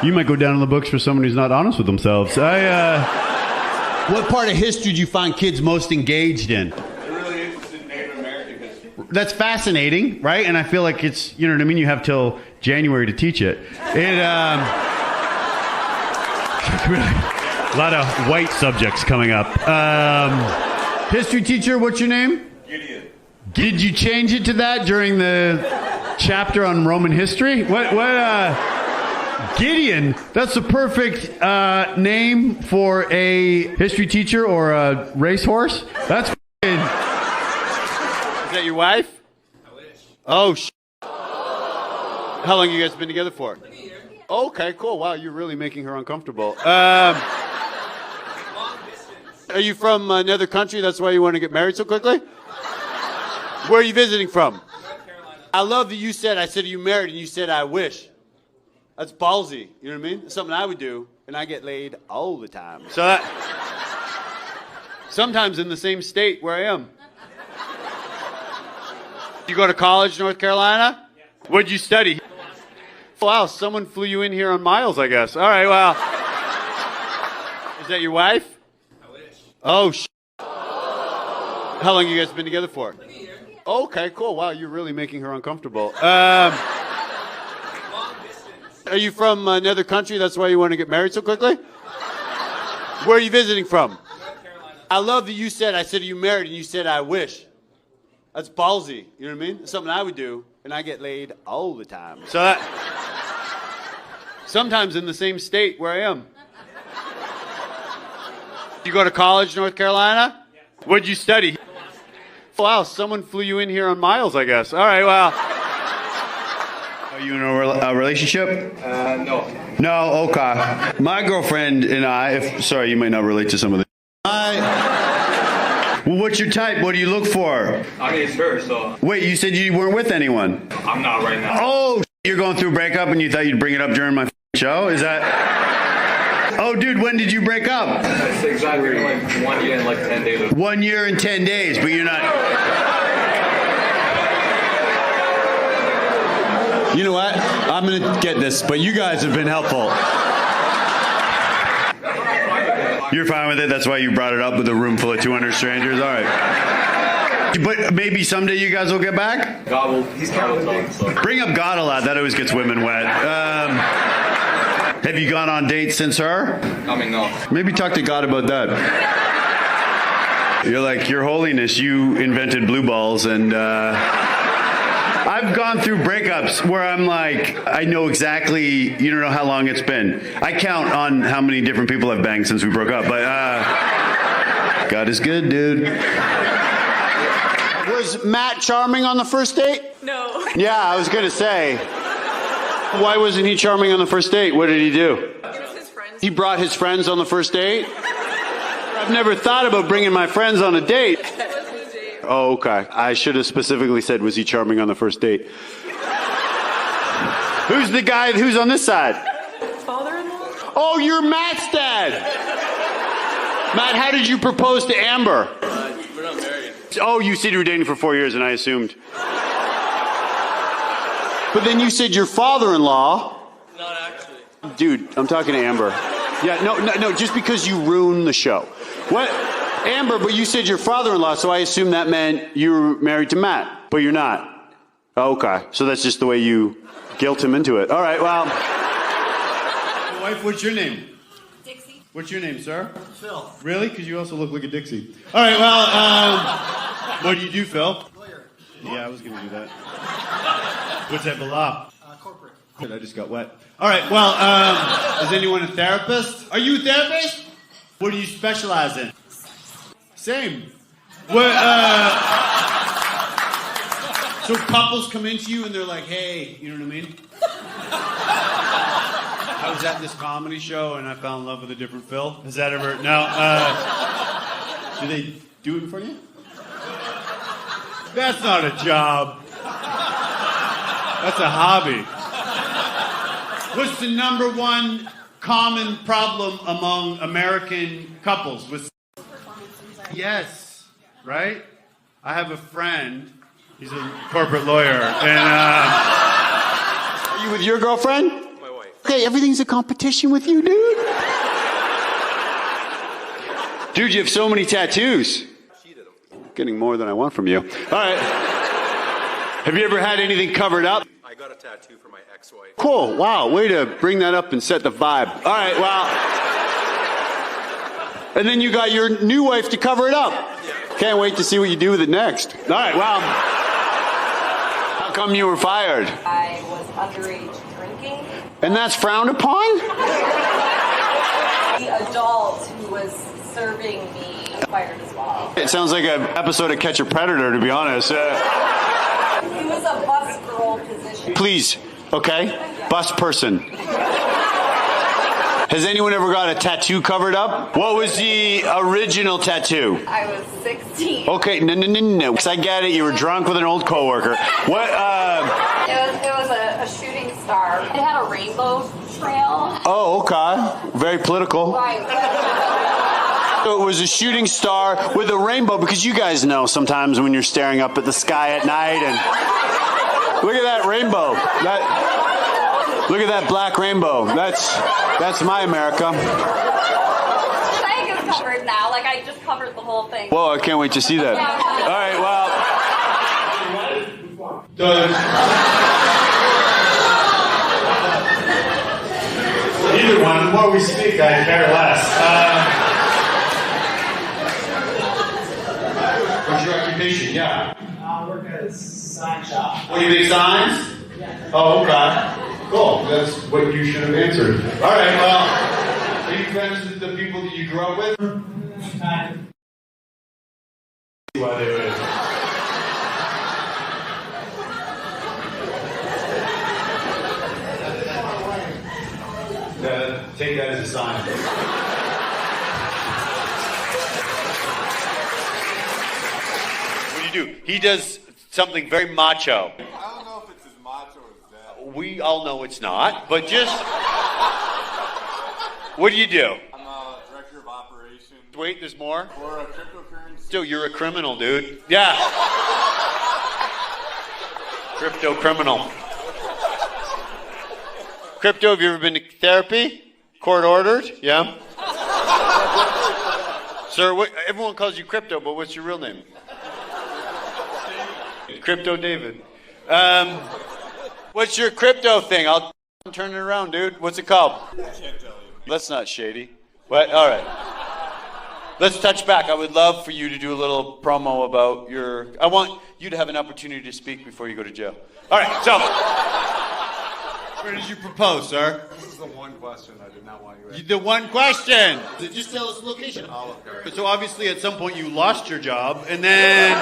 A: You might go down in the books for someone who's not honest with themselves. What part of history do you find kids most engaged in?
C: They're really interested in Native American history.
G: That's fascinating, right? And I feel like it's, you know what I mean? You have till January to teach it. A lot of white subjects coming up. History teacher, what's your name?
C: Gideon.
G: Did you change it to that during the chapter on Roman history? Gideon, that's the perfect name for a history teacher or a racehorse. That's f***ing...
A: Is that your wife?
F: I wish.
A: Oh, How long you guys been together for?
F: Like a year.
A: Okay, cool. Wow, you're really making her uncomfortable.
F: Long distance.
A: Are you from another country? That's why you want to get married so quickly? Where are you visiting from?
F: North Carolina.
A: I love that you said, I said, are you married? And you said, I wish. That's ballsy. You know what I mean? It's something I would do, and I get laid all the time. So that, sometimes in the same state where I am. You go to college, North Carolina? Yeah. What'd you study? Wow, someone flew you in here on miles, I guess. All right, well. Is that your wife?
F: I wish.
A: Oh, How long you guys been together for?
F: Like a year.
A: Okay, cool. Wow, you're really making her uncomfortable.
F: Long distance.
A: Are you from another country? That's why you want to get married so quickly? Where are you visiting from?
F: North Carolina.
A: I love that you said, I said, are you married? And you said, I wish. That's ballsy. You know what I mean? It's something I would do, and I get laid all the time. So that, sometimes in the same state where I am. You go to college, North Carolina? Yeah. What'd you study? Wow, someone flew you in here on miles, I guess. All right, well.
G: Are you in a relationship?
C: No.
G: No, okay. My girlfriend and I, sorry, you might not relate to some of the... Well, what's your type? What do you look for?
C: I mean, it's her, so
G: Wait, you said you weren't with anyone.
C: I'm not right now.
G: Oh, you're going through a breakup and you thought you'd bring it up during my show? Is that... Oh, dude, when did you break up?
C: It's exactly like 1 year and like 10 days.
G: 1 year and 10 days, but you're not...
A: You know what? I'm going to get this, but you guys have been helpful.
G: You're fine with it? That's why you brought it up with a room full of 200 strangers? All right. But maybe someday you guys will get back?
C: God will, he's counting. So.
G: Bring up God a lot. That always gets women wet. Have you gone on dates since her?
C: I mean, no.
G: Maybe talk to God about that. You're like, Your Holiness, you invented blue balls, and I've gone through breakups where I'm like, I know exactly, you don't know how long it's been. I count on how many different people I've banged since we broke up, but God is good, dude.
A: Was Matt charming on the first date?
B: No.
A: Yeah, I was going to say. Why wasn't he charming on the first date? What did he do?
B: It was his friends.
A: He brought his friends on the first date? I've never thought about bringing my friends on a date.
B: It wasn't a date.
A: Oh, okay. I should have specifically said, was he charming on the first date? Who's the guy who's on this side?
B: Father-in-law?
A: Oh, you're Matt's dad. Matt, how did you propose to Amber?
F: We're not married.
A: Oh, you said you were dating for 4 years, and I assumed. But then you said your father-in-law.
F: Not actually.
A: Dude, I'm talking to Amber. Yeah, no, just because you ruined the show. What? Amber, but you said your father-in-law, so I assume that meant you were married to Matt, but you're not. Oh, okay, so that's just the way you guilt him into it. All right, well. Wife, what's your name?
E: Dixie.
A: What's your name, sir?
F: Phil.
A: Really? Because you also look like a Dixie. All right, well, what do you do, Phil?
F: Lawyer.
A: Yeah, I was going to do that. What's that, the law?
F: Corporate.
A: I just got wet. All right, well, is anyone a therapist? Are you a therapist? What do you specialize in? Same. What, so couples come into you and they're like, hey, you know what I mean? I was at this comedy show and I fell in love with a different Phil. Has that ever, no, do they do it in front of you? That's not a job. That's a hobby. What's the number one common problem among American couples? Yes, right? I have a friend. He's a corporate lawyer. And are you with your girlfriend?
F: My wife.
A: Okay, everything's a competition with you, dude.
G: Dude, you have so many tattoos. Getting more than I want from you. All right. Have you ever had anything covered up?
I: I got a tattoo for my ex-wife.
G: Cool. Wow. Way to bring that up and set the vibe. All right. Well. And then you got your new wife to cover it up. Can't wait to see what you do with it next. All right. Well. How come you were fired?
J: I was underage drinking.
G: And that's frowned upon?
J: The adult who was serving me fired as well.
G: It sounds like an episode of Catch a Predator, to be honest.
J: He was a bus girl position.
G: Please, okay? Bus person. Has anyone ever got a tattoo covered up? What was the original tattoo?
J: I was 16.
G: Okay, no. Because I get it, you were drunk with an old coworker. What,
J: It was a shooting star. It had a rainbow trail.
G: Oh, okay. Very political.
J: Right.
G: So it was a shooting star with a rainbow, because you guys know sometimes when you're staring up at the sky at night and look at that rainbow. Look at that black rainbow. That's my America.
J: The thing is covered now. Like, I just covered the whole thing.
G: Whoa, I can't wait to see that. All right, well.
K: Either one. The more we speak, I care less.
A: What's your occupation? Yeah.
K: I work at a sign shop.
A: What do you make signs?
K: Yeah.
A: Oh, okay. Cool. That's what you should have answered. All right. Well, are you friends with the people that you grew up with?
K: Kind of. Why they would.
A: Take that as a sign. What do you do? He does something very macho.
I: I don't know if it's as macho as that.
A: We all know it's not, but just... What do you do?
I: I'm a director of operations.
A: Wait, there's more?
I: For a cryptocurrency.
A: Still, you're a criminal, dude. Yeah. Crypto criminal. Crypto, have you ever been to therapy? Court ordered? Yeah. Sir, everyone calls you Crypto, but what's your real name? Crypto David. What's your crypto thing? I'll turn it around, dude. What's it called?
I: I can't tell you.
A: That's not shady. What? All right. Let's touch back. I would love for you to do a little promo about your... I want you to have an opportunity to speak before you go to jail. All right, so... Where did you propose, sir?
I: This is the one question I did not want you to ask.
A: The one question. Just tell us the location.
I: Olive Garden.
A: So obviously at some point you lost your job, and then...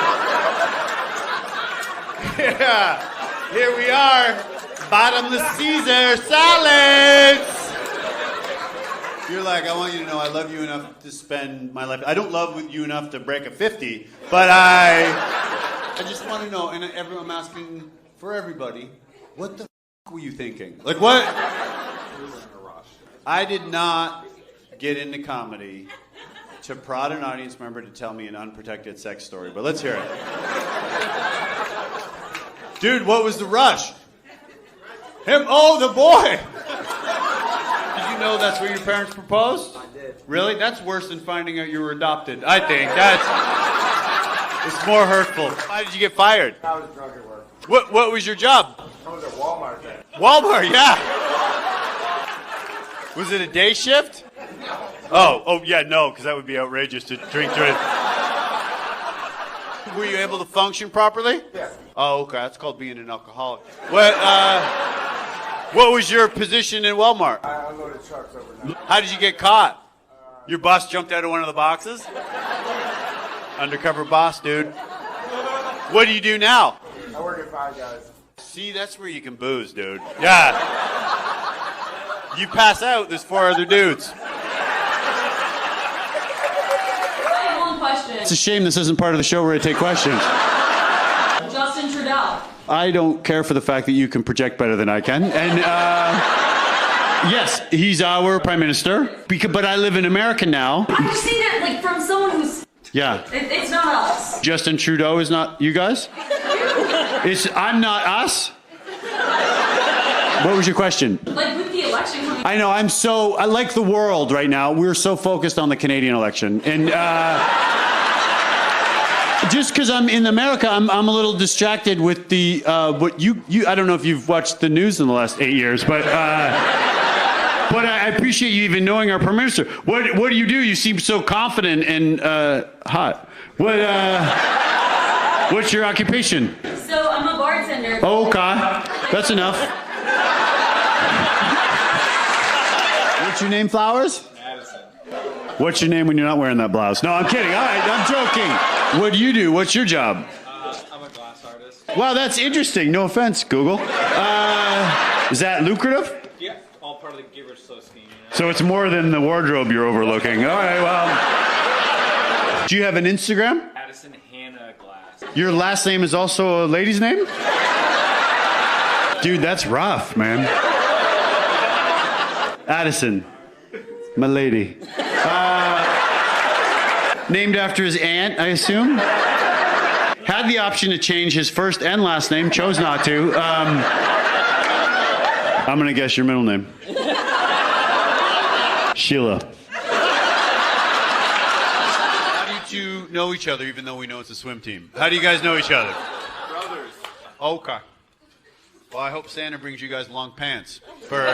A: Yeah, here we are. Bottomless Caesar salads. You're like, I want you to know I love you enough to spend my life. I don't love you enough to break a 50, but I just want to know, and I'm asking for everybody, what the were you thinking? Like what? I did not get into comedy to prod an audience member to tell me an unprotected sex story, but let's hear it. Dude, what was the rush? Him? Oh, the boy! Did you know that's where your parents proposed?
K: I did.
A: Really? That's worse than finding out you were adopted. I think it's more hurtful. Why did you get fired?
K: I was drunk at work.
A: What was your job?
K: I was at Walmart then.
A: Walmart, yeah. Was it a day shift? Oh yeah, no, because that would be outrageous to drink through it. Were you able to function properly?
K: Yeah.
A: Oh, okay. That's called being an alcoholic. What was your position in Walmart?
K: I unloaded trucks overnight.
A: How did you get caught? Your boss jumped out of one of the boxes? Undercover boss, dude. What do you do now?
K: I work at Five Guys.
A: See, that's where you can booze, dude. Yeah. You pass out, there's 4 other dudes.
J: One question.
G: It's a shame this isn't part of the show where I take questions.
J: Justin Trudeau.
G: I don't care for the fact that you can project better than I can. And yes, he's our prime minister. But I live in America now.
J: I'm just saying that, like, from someone who's...
G: Yeah.
J: It's not us.
G: Justin Trudeau is not you guys? I'm not us? What was your question?
J: Like, with the election coming
G: I know. I like the world right now. We're so focused on the Canadian election. And just because I'm in America, I'm a little distracted with the, what you, I don't know if you've watched the news in the last 8 years, but I appreciate you even knowing our Prime Minister. What do? You seem so confident and hot. What's your occupation?
D: So I'm a bartender.
G: Oh, okay. That's enough. What's your name, Flowers?
I: Madison.
G: What's your name when you're not wearing that blouse? No, I'm kidding. All right, I'm joking. What do you do? What's your job?
I: I'm a glass artist.
G: Wow, that's interesting. No offense, Google. Is that lucrative?
I: Yeah, all part of the giver so scheme. You know?
G: So it's more than the wardrobe you're overlooking. All right, well. Do you have an Instagram?
I: Madison Hannah Glass.
G: Your last name is also a lady's name? Dude, that's rough, man. Addison, my lady. Named after his aunt, I assume? Had the option to change his first and last name, chose not to. I'm gonna guess your middle name. Sheila.
A: How do you two know each other, even though we know it's a swim team? How do you guys know each other?
I: Brothers.
A: Okay. Well, I hope Santa brings you guys long pants. For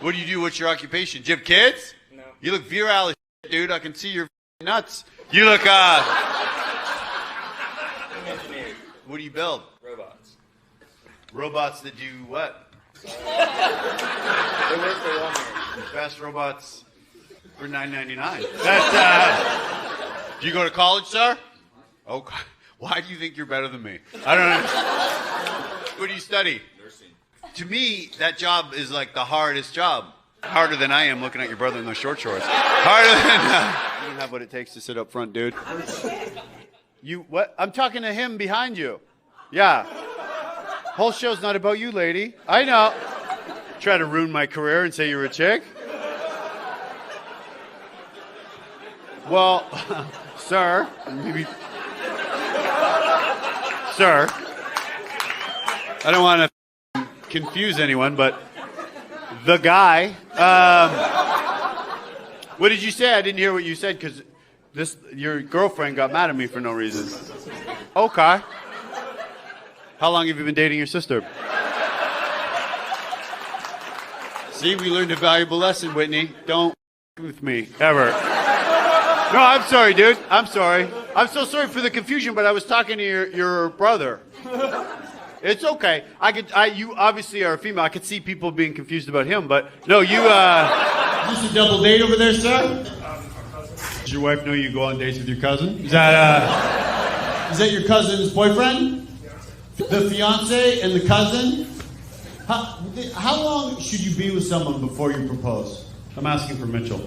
A: what do you do? What's your occupation? Do you have kids?
I: No.
A: You look virile as shit, dude. I can see your nuts. You look
I: Engineer.
A: What do you build?
I: Robots.
A: Robots that do what?
I: They work for Walmart.
A: Fast robots for $9.99. That's do you go to college, sir? Okay. Why do you think you're better than me? I don't know. What do you study?
I: Nursing.
A: To me, that job is like the hardest job. Harder than I am looking at your brother in those short shorts. Harder than... you don't have what it takes to sit up front, dude. You, what? I'm talking to him behind you. Yeah. Whole show's not about you, lady. I know. Try to ruin my career and say you're a chick? Well, sir, maybe... Sir, I don't want to confuse anyone, but the guy. What did you say? I didn't hear what you said because your girlfriend got mad at me for no reason. Okay. How long have you been dating your sister? See, we learned a valuable lesson, Whitney. Don't with me ever. No, I'm sorry, dude. I'm sorry. I'm so sorry for the confusion, but I was talking to your brother. It's okay. You obviously are a female. I could see people being confused about him, but no, you, Is this a double date over there, sir? Does your wife know you go on dates with your cousin? Is that your cousin's boyfriend? The fiance and the cousin? How long should you be with someone before you propose? I'm asking for Mitchell.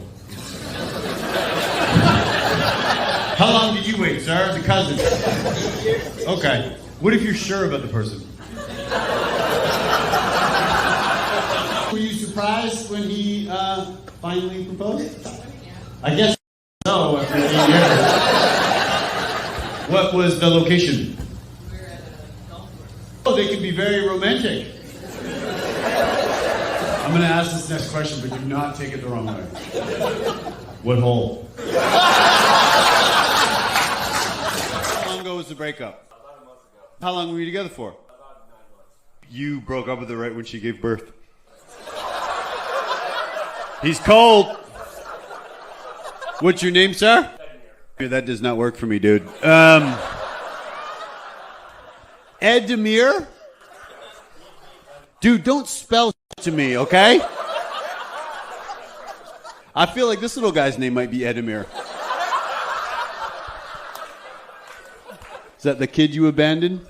A: How long did you wait, sir? The cousin. Okay. What if you're sure about the person? Were you surprised when he finally proposed? I guess so. After 8 years. What was the location? Oh, they can be very romantic. I'm going to ask this next question, but do not take it the wrong way. What hole? How long ago was the breakup?
I: About a month ago.
A: How long were you together for?
I: About 9 months.
A: You broke up with her right when she gave birth. He's cold. What's your name, sir? That does not work for me, dude. Edmure? Dude, don't spell to me, okay? I feel like this little guy's name might be Edmure. Is that the kid you abandoned?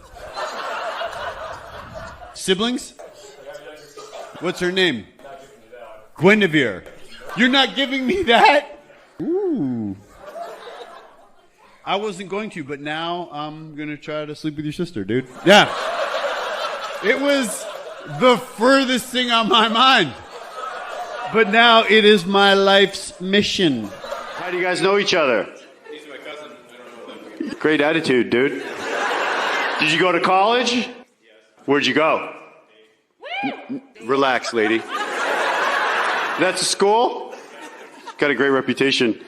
A: Siblings? What's her name? Guinevere. You're not giving me that? Ooh. I wasn't going to, but now I'm going to try to sleep with your sister, dude. Yeah. It was the furthest thing on my mind. But now it is my life's mission. How do you guys know each other?
I: He's my cousin. I don't know them.
G: Great attitude, dude. Did you go to college? Yes. Where'd you go? Relax, lady. That's a school? Got a great reputation.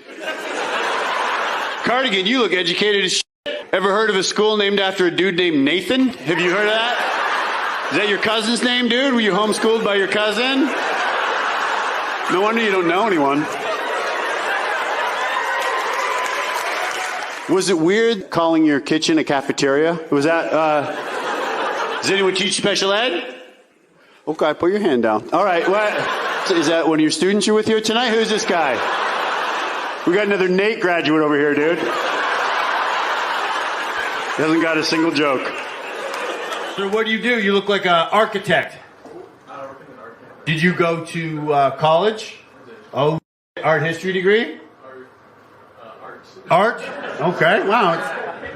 G: Cardigan, you look educated as shit. Ever heard of a school named after a dude named Nathan? Have you heard of that? Is that your cousin's name, dude? Were you homeschooled by your cousin? No wonder you don't know anyone. Was it weird calling your kitchen a cafeteria? Was that, does anyone teach special ed? Okay, put your hand down. All right, what? Is that one of your students you're with here tonight? Who's this guy? We got another Nate graduate over here, dude. Hasn't got a single joke.
A: So what do? You look like an architect. Did you go to college? Oh, art history degree? Art? Okay, wow.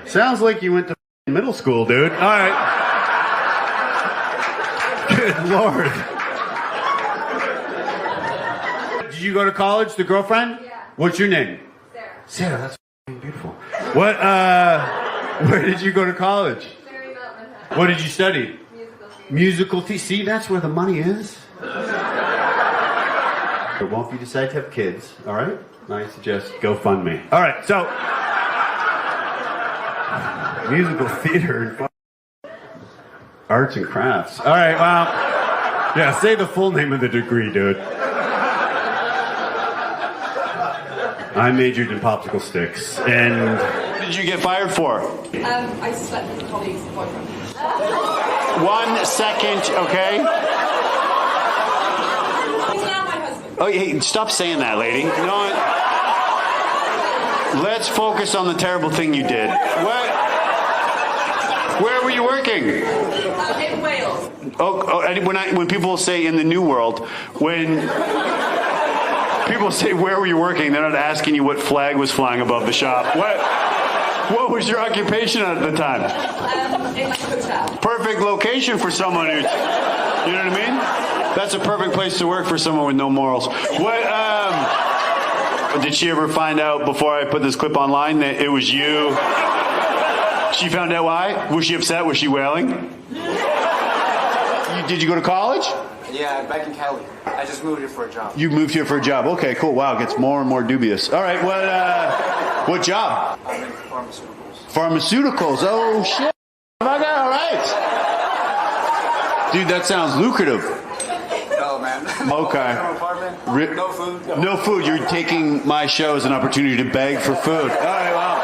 A: It sounds like you went to middle school, dude. All right. Good Lord. Did you go to college, the girlfriend?
J: Yeah.
A: What's your name?
J: Sarah.
A: Sarah, that's beautiful. What, where did you go to college? What did you study? Musical theater. See, that's where the money is. Well, if you decide to have kids, all right? I suggest GoFundMe. All right, so musical theater and arts and crafts. All right, well, yeah, say the full name of the degree, dude. I majored in popsicle sticks, and
G: What did you get fired for?
J: I slept with a colleague's boyfriend.
G: 1 second, okay?
J: He's now my husband.
G: Oh, hey, stop saying that, lady. You know what? Let's focus on the terrible thing you did. What? Where were you working?
J: In Wales.
G: When people say in the New World, when people say where were you working, they're not asking you what flag was flying above the shop. What was your occupation at the time?
J: In a hotel.
G: Perfect location for someone who, you know what I mean? That's a perfect place to work for someone with no morals. Did she ever find out before I put this clip online that it was you? She found out why? Was she upset? Was she wailing? Did you go to college?
I: Yeah, back in Cali. I just moved here for a job.
G: You moved here for a job. Okay, cool. Wow, it gets more and more dubious. All right, what job?
I: I'm in pharmaceuticals.
G: Pharmaceuticals. Oh, shit. All right. Dude, that sounds lucrative.
I: No, man.
G: Okay.
I: Apartment, no food.
G: No food. You're taking my show as an opportunity to beg for food. All right, well.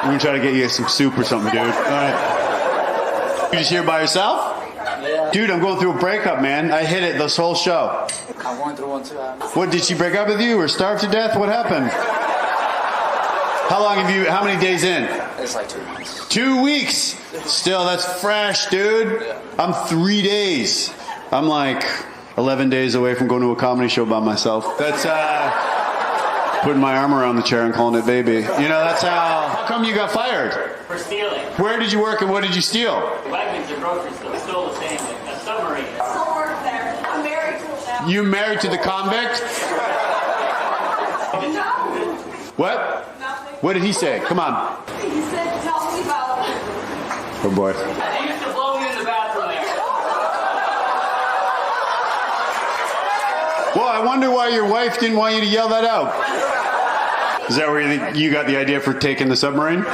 G: We're going to try to get you some soup or something, dude. All right. You just here by yourself?
I: Yeah.
G: Dude, I'm going through a breakup, man. I hit it this whole show.
I: I'm going through one too.
G: What, did she break up with you or starve to death? What happened? How many days in?
I: It's like 2 months.
G: 2 weeks. Still, that's fresh, dude. I'm 3 days. I'm like 11 days away from going to a comedy show by myself. That's putting my arm around the chair and calling it baby. You know, that's how come you got fired?
L: For stealing.
G: Where did you work and what did you steal?
L: Wagons and grocery stores, still the same thing. A submarine.
E: Still work there. I'm married to him now.
G: You married to the convict?
E: No.
G: What?
E: Nothing.
G: What did he say? Come on.
E: He said, tell me about it.
G: Oh boy.
L: They used to blow me in the bathroom there.
G: Well, I wonder why your wife didn't want you to yell that out. Is that where you got the idea for taking the submarine?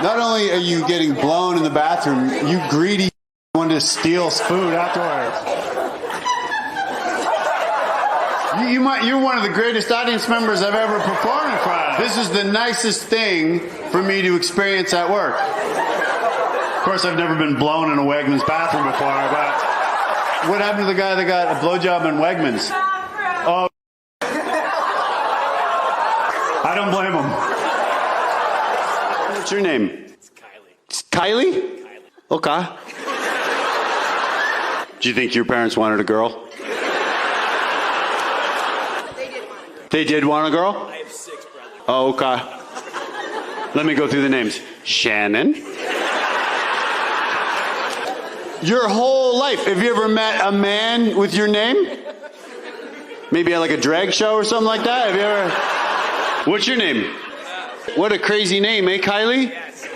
G: Not only are you getting blown in the bathroom, you greedy wanted to steal food afterwards. You're one of the greatest audience members I've ever performed in front of. This is the nicest thing for me to experience at work. Of course, I've never been blown in a Wegmans bathroom before, but what happened to the guy that got a blowjob in Wegmans? Oh, I don't blame him. What's your name?
L: It's Kylie.
G: It's Kylie? Okay. Do you think your parents wanted a girl? They did want a girl?
L: I have 6 brothers.
G: Oh, okay. Let me go through the names. Shannon. Your whole life, have you ever met a man with your name? Maybe at like a drag show or something like that? Have you ever? What's your name? What a crazy name, eh, Kylie?
L: Yes.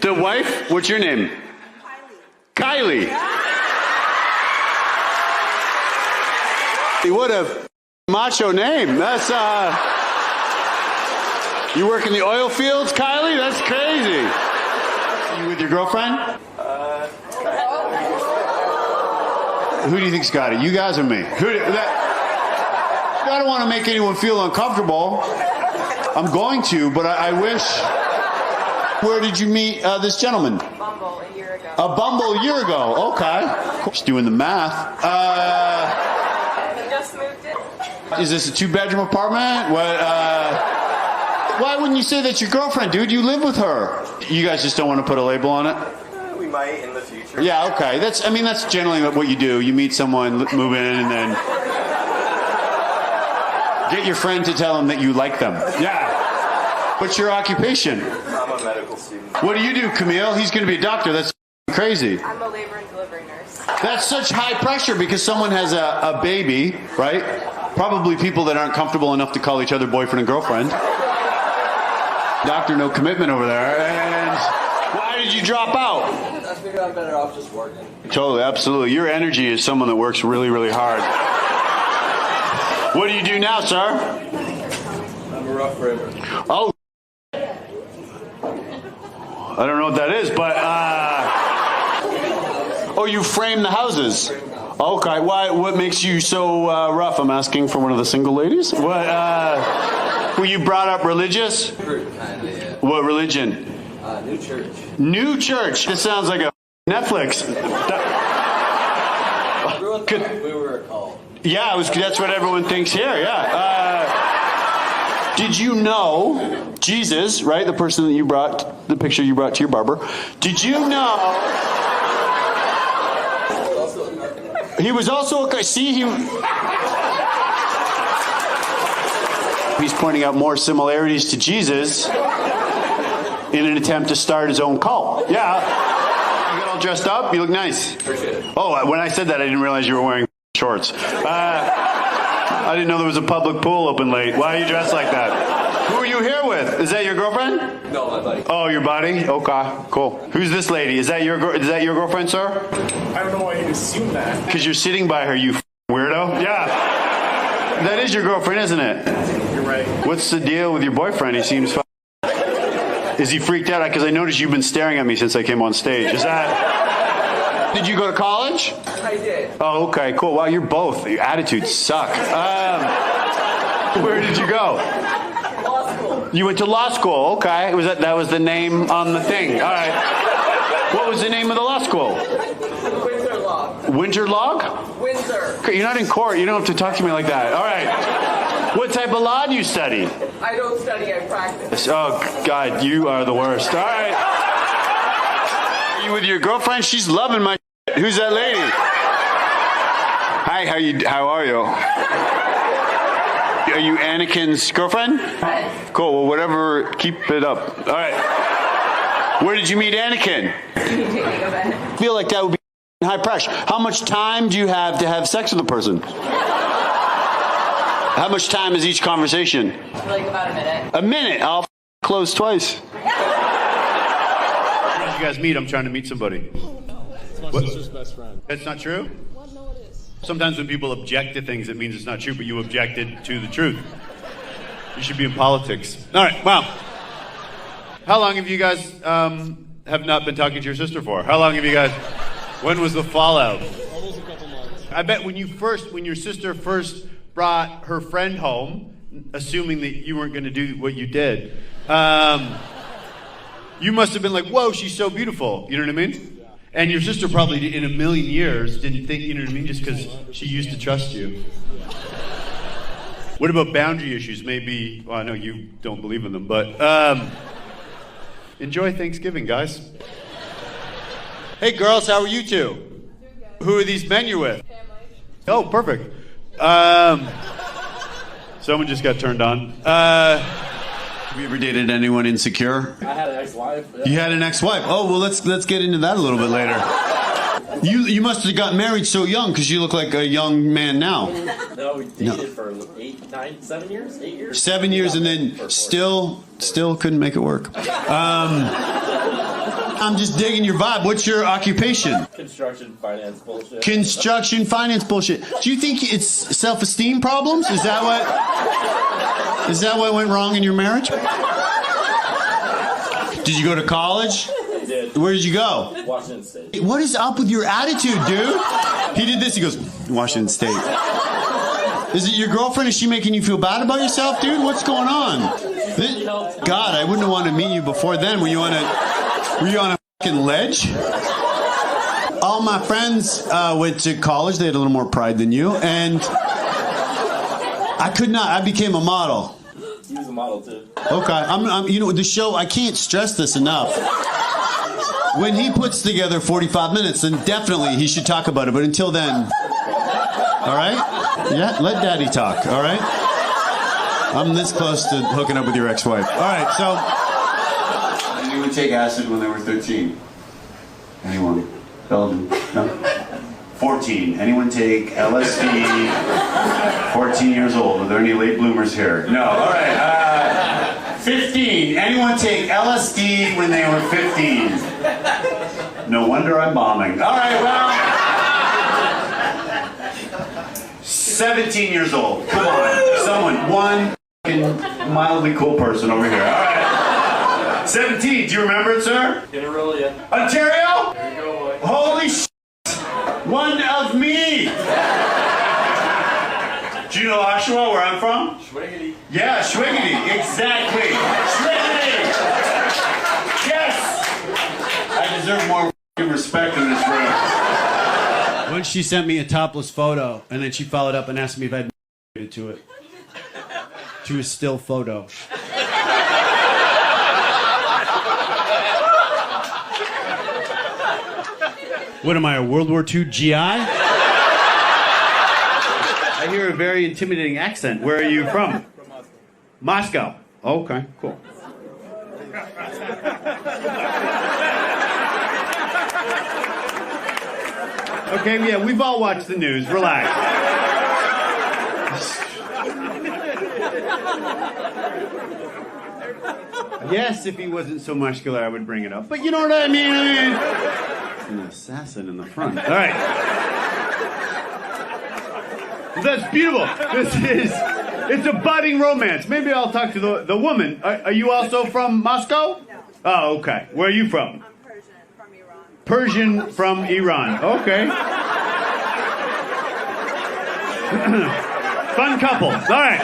G: The wife? What's your name? Kylie.
A: What a macho name. That's, you work in the oil fields, Kylie? That's crazy. You with your girlfriend? Who do you think's got it? You guys or me? I don't want to make anyone feel uncomfortable. I'm going to, but I wish. Where did you meet this gentleman?
B: Bumble a year ago.
A: A Bumble a year ago. Okay. Just doing the math.
B: He just moved in.
A: Is this a 2-bedroom apartment? What? Why wouldn't you say that's your girlfriend, dude? You live with her. You guys just don't want to put a label on it?
I: We might in the future.
A: Yeah, okay. That's generally what you do. You meet someone, move in, and then get your friend to tell them that you like them. Yeah. What's your occupation?
I: I'm a medical student.
A: What do you do, Camille? He's going to be a doctor. That's crazy.
B: I'm a labor and delivery nurse.
A: That's such high pressure because someone has a baby, right? Probably people that aren't comfortable enough to call each other boyfriend and girlfriend. Doctor, no commitment over there. And why did you drop out?
I: I figured I'm better off just working.
A: Totally, absolutely. Your energy is someone that works really, really hard. What do you do now, sir?
I: I'm a rough river.
A: Oh. I don't know what that is, but oh, you frame the houses. Okay, why? What makes you so rough? I'm asking for one of the single ladies. What? Were you brought up religious?
I: Kinda, yeah.
A: What religion?
I: New church.
A: New church. This sounds like a Netflix.
I: Everyone thought we were called.
A: Yeah, that's what everyone thinks here. Yeah. Did you know Jesus, right? The person that you brought, the picture you brought to your barber. Did you know? He was also a. See, he's pointing out more similarities to Jesus in an attempt to start his own cult. Yeah. You got all dressed up. You look nice.
I: Appreciate it.
A: Oh, when I said that, I didn't realize you were wearing shorts. I didn't know there was a public pool open late. Why are you dressed like that? Who are you here with? Is that your girlfriend?
I: No, my buddy.
A: Oh, your buddy? Okay, cool. Who's this lady? Is that your girlfriend, sir?
K: I don't know why you'd assume that.
A: Because you're sitting by her, you weirdo. Yeah. That is your girlfriend, isn't it?
K: You're right.
A: What's the deal with your boyfriend? He seems fine. Is he freaked out? Because I noticed you've been staring at me since I came on stage. Is that... Did you go to college?
I: I did.
A: Oh, okay, cool. Wow, you're both. Your attitudes suck. Where did you go?
I: Law school.
A: You went to law school. Okay. That was the name on the thing. All right. What was the name of the law school?
I: Winter log.
A: Winter log?
I: Windsor.
A: Okay, you're not in court. You don't have to talk to me like that. All right. What type of law do you study?
I: I don't study, I practice.
A: Oh, God, you are the worst. All right. Are you with your girlfriend? She's loving my shit. Who's that lady? Hi, how are you? Are you Anakin's girlfriend?
I: Hi.
A: Cool, well, whatever, keep it up. All right. Where did you meet Anakin? I feel like that would be high pressure. How much time do you have to have sex with a person? How much time is each conversation?
B: Like about a minute.
A: A minute. I'll close twice. How did you guys meet? I'm trying to meet somebody.
K: It's my sister's best friend.
A: That's not true?
K: Well, no, it is.
A: Sometimes when people object to things, it means it's not true, but you objected to the truth. You should be in politics. All right, wow. How long have you guys have not been talking to your sister for? How long have you guys... When was the fallout?
K: Almost a couple months.
A: I bet when your sister first brought her friend home, assuming that you weren't going to do what you did, you must have been like, whoa, she's so beautiful. You know what I mean?
K: Yeah.
A: And your sister probably in a million years didn't think, you know what I mean, just because she used to trust you. What about boundary issues? Maybe, well, I know you don't believe in them, but enjoy Thanksgiving, guys. Hey, girls, how are you two? Who are these men you're with? Oh, perfect. Someone just got turned on. Have you ever dated anyone insecure?
L: I had an ex-wife. Yeah.
A: You had an ex-wife. Oh, well, let's get into that a little bit later. You must have got married so young because you look like a young man now.
L: No, we dated for 7 years? 8 years?
A: 7 years and then still couldn't make it work. I'm just digging your vibe. What's your occupation?
L: Construction finance bullshit.
A: Construction finance bullshit. Do you think it's self-esteem problems? Is that what went wrong in your marriage? Did you go to college?
L: I did.
A: Where did you go?
L: Washington State.
A: What is up with your attitude, dude? He did this. He goes, Washington State. Is it your girlfriend? Is she making you feel bad about yourself, dude? What's going on? God, I wouldn't want to meet you before then. Were you on a fucking ledge? All my friends went to college. They had a little more pride than you, and I could not. I became a model.
L: He was a model too.
A: Okay, I'm you know, the show, I can't stress this enough. When he puts together 45 minutes, then definitely he should talk about it. But until then, all right? Yeah, let daddy talk, all right? I'm this close to hooking up with your ex-wife. All right, so. Anyone take acid when they were 13? Anyone? Belgium? No? 14. Anyone take LSD? 14 years old. Are there any late bloomers here? No. All right. 15. Anyone take LSD when they were 15? No wonder I'm bombing. All right, well. 17 years old. Come on. Someone. One mildly cool person over here. All right. 17. Do you remember it, sir?
L: Didn't roll yet.
A: Ontario?
L: There you go, boy.
A: Holy shit. One of me! Do you know Oshawa, where I'm from?
L: Schwiggity.
A: Yeah, Schwiggity, exactly. Schwiggity! Yes! I deserve more respect in this room. Once she sent me a topless photo, and then she followed up and asked me if I'd to it. To a still photo. What am I, a World War II GI? I hear a very intimidating accent. Where are you from?
L: From
A: Moscow.
L: Moscow.
A: Oh, okay, cool. Okay, yeah, we've all watched the news. Relax. Yes, if he wasn't so muscular, I would bring it up. But you know what I mean? An assassin in the front. All right. That's beautiful. It's a budding romance. Maybe I'll talk to the woman. Are you also from Moscow? No. Oh, okay. Where are you from?
E: I'm Persian from Iran.
A: Persian from Iran. Okay. Fun couple. All right.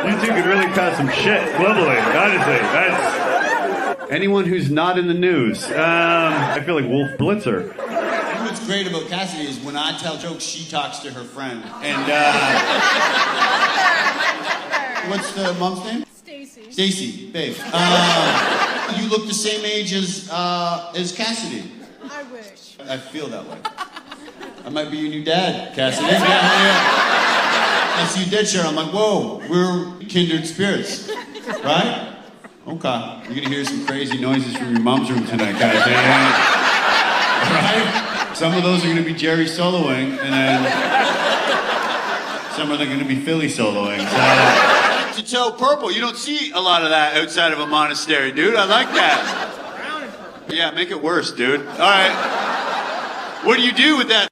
A: You two could really cause some shit globally, honestly. That's anyone who's not in the news. I feel like Wolf Blitzer. What's great about Cassidy is when I tell jokes, she talks to her friend. And what's the mom's name?
E: Stacy.
A: Stacy, babe. You look the same age as Cassidy.
E: I wish.
A: I feel that way. I might be your new dad, Cassidy. Yeah. I see you dead, Cheryl. I'm like, whoa, we're kindred spirits, right? Okay. You're gonna hear some crazy noises from your mom's room tonight, guys. Right? Some of those are gonna be Jerry soloing, and then some of them are gonna be Philly soloing. So. To toe purple, you don't see a lot of that outside of a monastery, dude. I like that. Yeah, make it worse, dude. All right. What do you do with that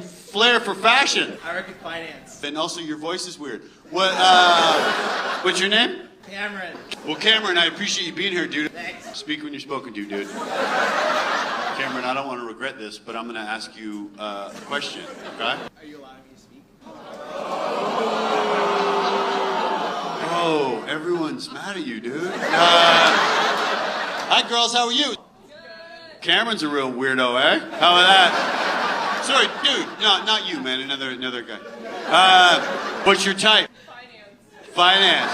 A: flair for fashion?
I: I work in finance.
A: And also your voice is weird. What? What's your name?
I: Cameron.
A: Well, Cameron, I appreciate you being here, dude.
I: Thanks.
A: Speak when you're spoken to, dude. Cameron, I don't want to regret this, but I'm going to ask you a question, okay?
I: Are you allowing me to speak?
A: Oh, everyone's mad at you, dude. Hi, girls. How are you? Good. Cameron's a real weirdo, eh? How about that? Sorry, dude. No, not you, man. Another guy. What's your type? Finance.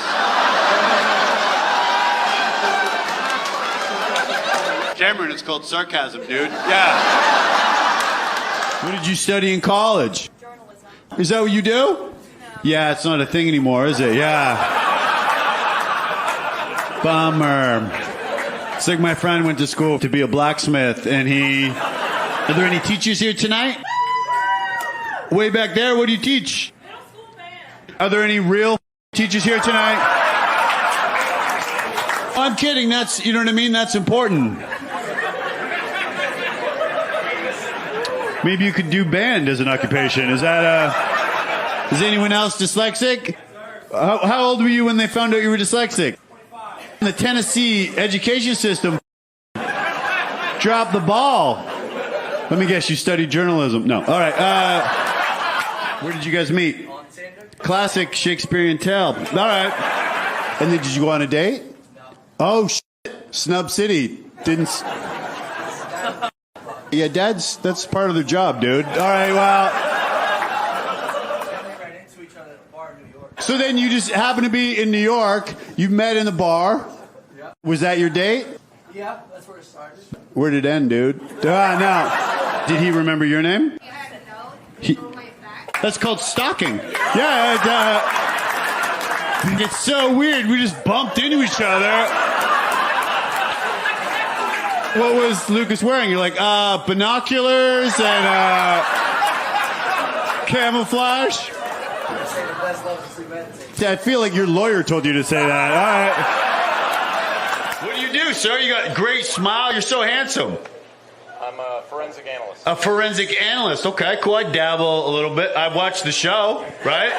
A: Cameron, it's called sarcasm, dude. Yeah. What did you study in college?
E: Journalism.
A: Is that what you do?
E: No.
A: Yeah, it's not a thing anymore, is it? Yeah. Bummer. It's like my friend went to school to be a blacksmith, and Are there any teachers here tonight? Way back there, what do you teach?
E: Middle school band.
A: Are there any real teachers here tonight? I'm kidding. That's, you know what I mean? That's important.
G: Maybe you could do band as an occupation. Is that,
A: Is anyone else dyslexic? How old were you when they found out you were dyslexic? The Tennessee education system dropped the ball. Let me guess, you studied journalism. No. All right. Where did you guys meet? Classic Shakespearean tale. All right. And then did you go on a date? Oh, Snub City. Didn't... Yeah, that's part of the job, dude. All right, well... So then you just happen to be in New York. You met in the bar. Was that your date?
I: Yeah, that's where it started.
A: Where did it end, dude? No. Did he remember your name? That's called stalking. Yeah, it's so weird. We just bumped into each other. What was Lucas wearing? You're like, binoculars and camouflage? I feel like your lawyer told you to say that. All right. What do you do, sir? You got a great smile. You're so handsome.
C: I'm a forensic analyst.
A: A forensic analyst. Okay, cool. I dabble a little bit. I watched the show, right?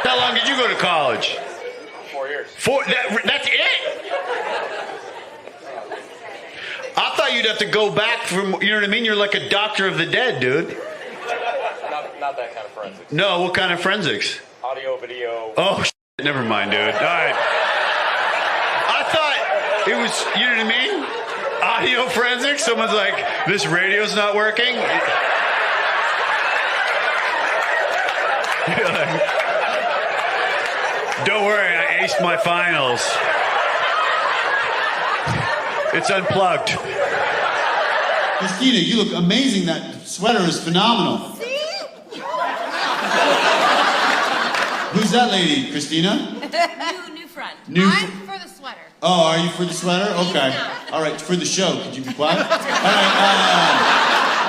A: How long did you go to college?
C: 4 years.
A: That's it? I thought you'd have to go back from, you know what I mean? You're like a doctor of the dead, dude.
C: Not that kind of forensics.
A: No, what kind of forensics?
C: Audio, video.
A: Oh, never mind, dude. All right. I thought it was, you know what I mean? Audio forensics. Someone's like, this radio's not working. You're like, don't worry, I aced my finals. It's unplugged. Christina, you look amazing. That sweater is phenomenal. Who's that lady, Christina?
J: New friend.
A: I'm
J: for the sweater.
A: Oh, are you for the sweater? Okay. All right, for the show. Could you be quiet? All right.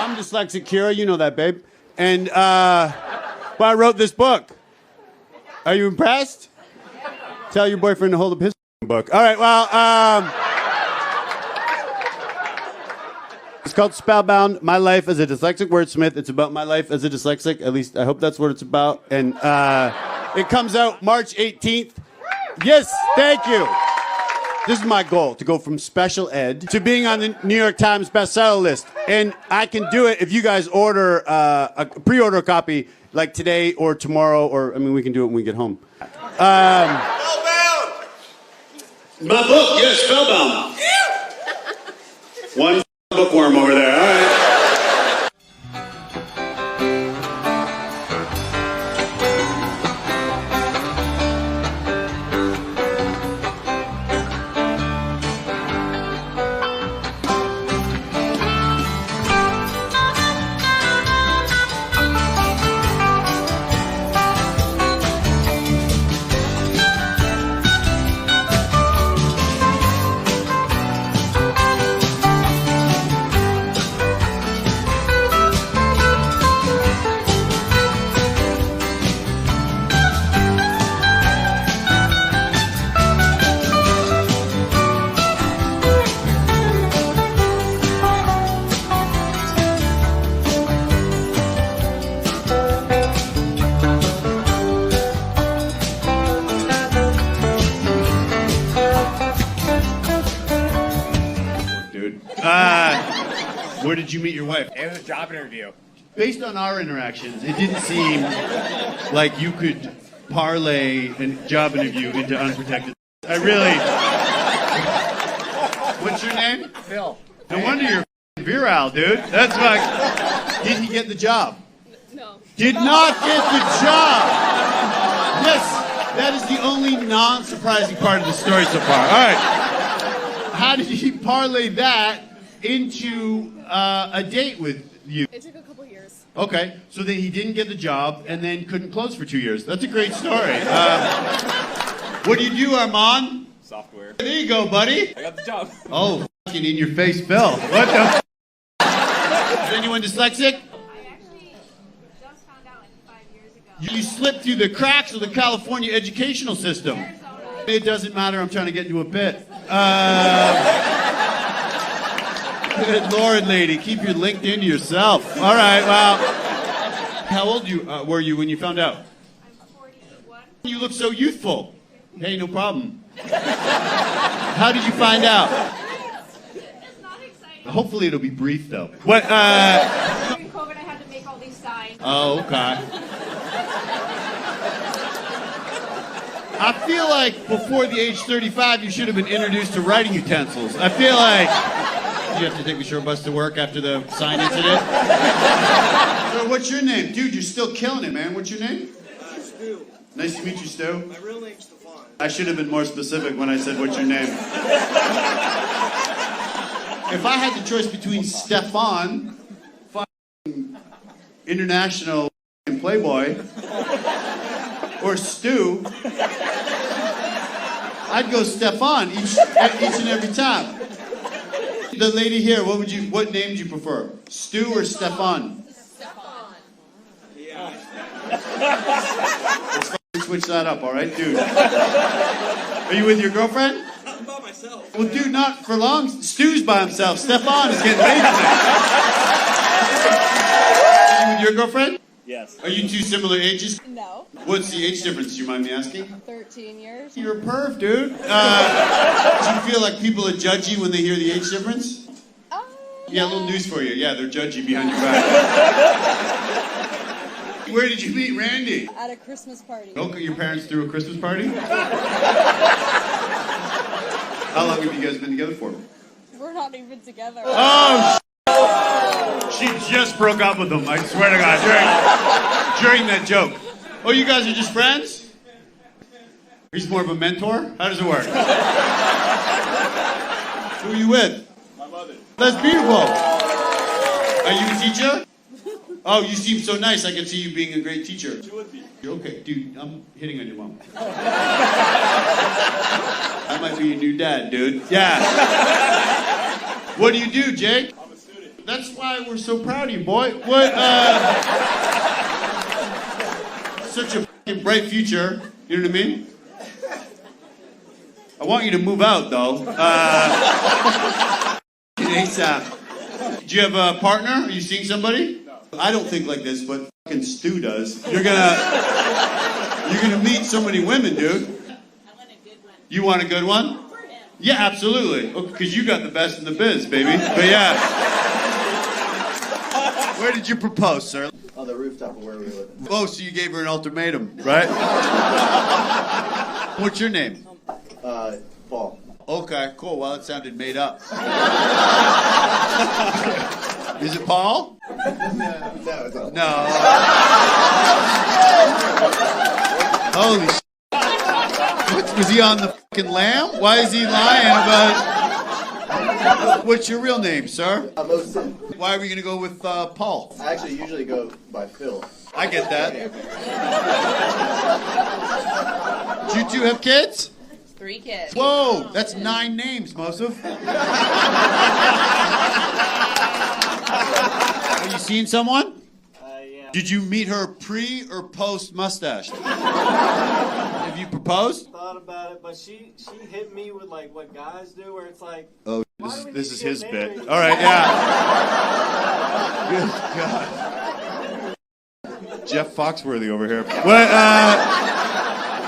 A: I'm dyslexic, Kira. You know that, babe. And I wrote this book. Are you impressed? Tell your boyfriend to hold up his book. All right, well, it's called Spellbound, My Life as a Dyslexic Wordsmith. It's about my life as a dyslexic. At least I hope that's what it's about. And it comes out March 18th. Yes, thank you. This is my goal, to go from special ed to being on the New York Times bestseller list. And I can do it if you guys order pre-order a copy like today or tomorrow, or, I mean, we can do it when we get home.
K: Spellbound!
A: My book, yes, Spellbound. One bookworm over there, all right. Where did you meet your wife?
I: It was a job interview.
A: Based on our interactions, it didn't seem like you could parlay a job interview into unprotected. I really... What's your name?
I: Phil.
A: No wonder you're virile, dude. That's like... Did he get the job?
J: No.
A: Did not get the job! Yes, that is the only non-surprising part of the story so far. All right. How did he parlay that into a date with you?
J: It took a couple years.
A: Okay, so then he didn't get the job and then couldn't close for 2 years. That's a great story. What do you do, Armand?
C: Software.
A: There you go, buddy.
C: I got the job.
A: Oh, fucking in your face, Phil. What the? Is anyone dyslexic?
J: I actually just found out like 5 years ago.
A: You slipped through the cracks of the California educational system.
J: Arizona.
A: It doesn't matter. I'm trying to get into a bit. Good Lord, lady. Keep your LinkedIn to yourself. All right, well. How old were you when you found out?
E: I'm 41.
A: You look so youthful. Hey, no problem. How did you find out?
E: It's not exciting.
A: Hopefully it'll be brief, though. What,
J: During COVID, I had to make all these signs.
A: Oh, okay. I feel like before the age 35, you should have been introduced to writing utensils. I feel like you have to take the short bus to work after the sign incident. So what's your name? Dude, you're still killing it, man. What's your name?
M: Stu.
A: Nice to meet you, Stu.
M: My real name's Stefan.
A: I should have been more specific when I said what's your name. If I had the choice between Stefan, international playboy, or Stu, I'd go Stefan each and every time. The lady here, what name do you prefer? Stu or Stefan?
E: Stefan.
M: Yeah.
A: Let's switch that up, all right, dude? Are you with your girlfriend?
M: I'm by myself.
A: Well, dude, not for long. Stu's by himself. Stefan is getting laid tonight. Are you with your girlfriend?
M: Yes.
A: Are you two similar ages?
J: No.
A: What's the age difference, do you mind me asking?
J: 13 years.
A: You're a perv, dude. Do you feel like people are judgy when they hear the age difference? Yeah, a little news for you. Yeah, they're judgy behind your back. Where did you meet Randy?
J: At a Christmas party.
A: Okay, your parents threw a Christmas party? How long have you guys been together for?
J: We're not even together.
A: Oh, she just broke up with him, I swear to God, during that joke. Oh, you guys are just friends? He's more of a mentor? How does it work? Who are you with?
M: My mother.
A: That's beautiful. Are you a teacher? Oh, you seem so nice. I can see you being a great teacher.
M: She would be.
A: Okay, dude, I'm hitting on your mom. I might be your new dad, dude. Yeah. What do you do, Jake?
M: I'm a student.
A: That's why we're so proud of you, boy. What, such a fucking bright future. You know what I mean? I want you to move out, though. ASAP. Do you have a partner? Are you seeing somebody?
M: No.
A: I don't think like this, but fucking Stu does. You're gonna meet so many women, dude.
D: I want a good one.
A: You want a good one?
D: For him.
A: Yeah, absolutely. Because you got the best in the biz, baby. But yeah. Where did you propose, sir?
M: On the rooftop of where we live.
A: Oh, so you gave her an ultimatum, right? What's your name?
M: Paul.
A: Okay, cool. Well, it sounded made up. Is it Paul?
M: No, it's not.
A: No. Holy shit. Was he on the fucking lamb? Why is he lying about... What's your real name, sir?
M: I'm Osen.
A: Why are we going to go with Paul?
M: I actually usually go by Phil.
A: I get that. Do you two have kids?
B: 3 kids.
A: Whoa, that's 9 names, Mosif. Are you seeing someone?
M: Yeah.
A: Did you meet her pre or post mustache? Have you proposed?
M: Thought about it, but she hit me with like what guys do, where it's like.
A: Oh,
M: Why do we
A: this
M: need
A: is
M: to get
A: his
M: married?
A: bit. All right, yeah. Good God. Jeff Foxworthy over here. What?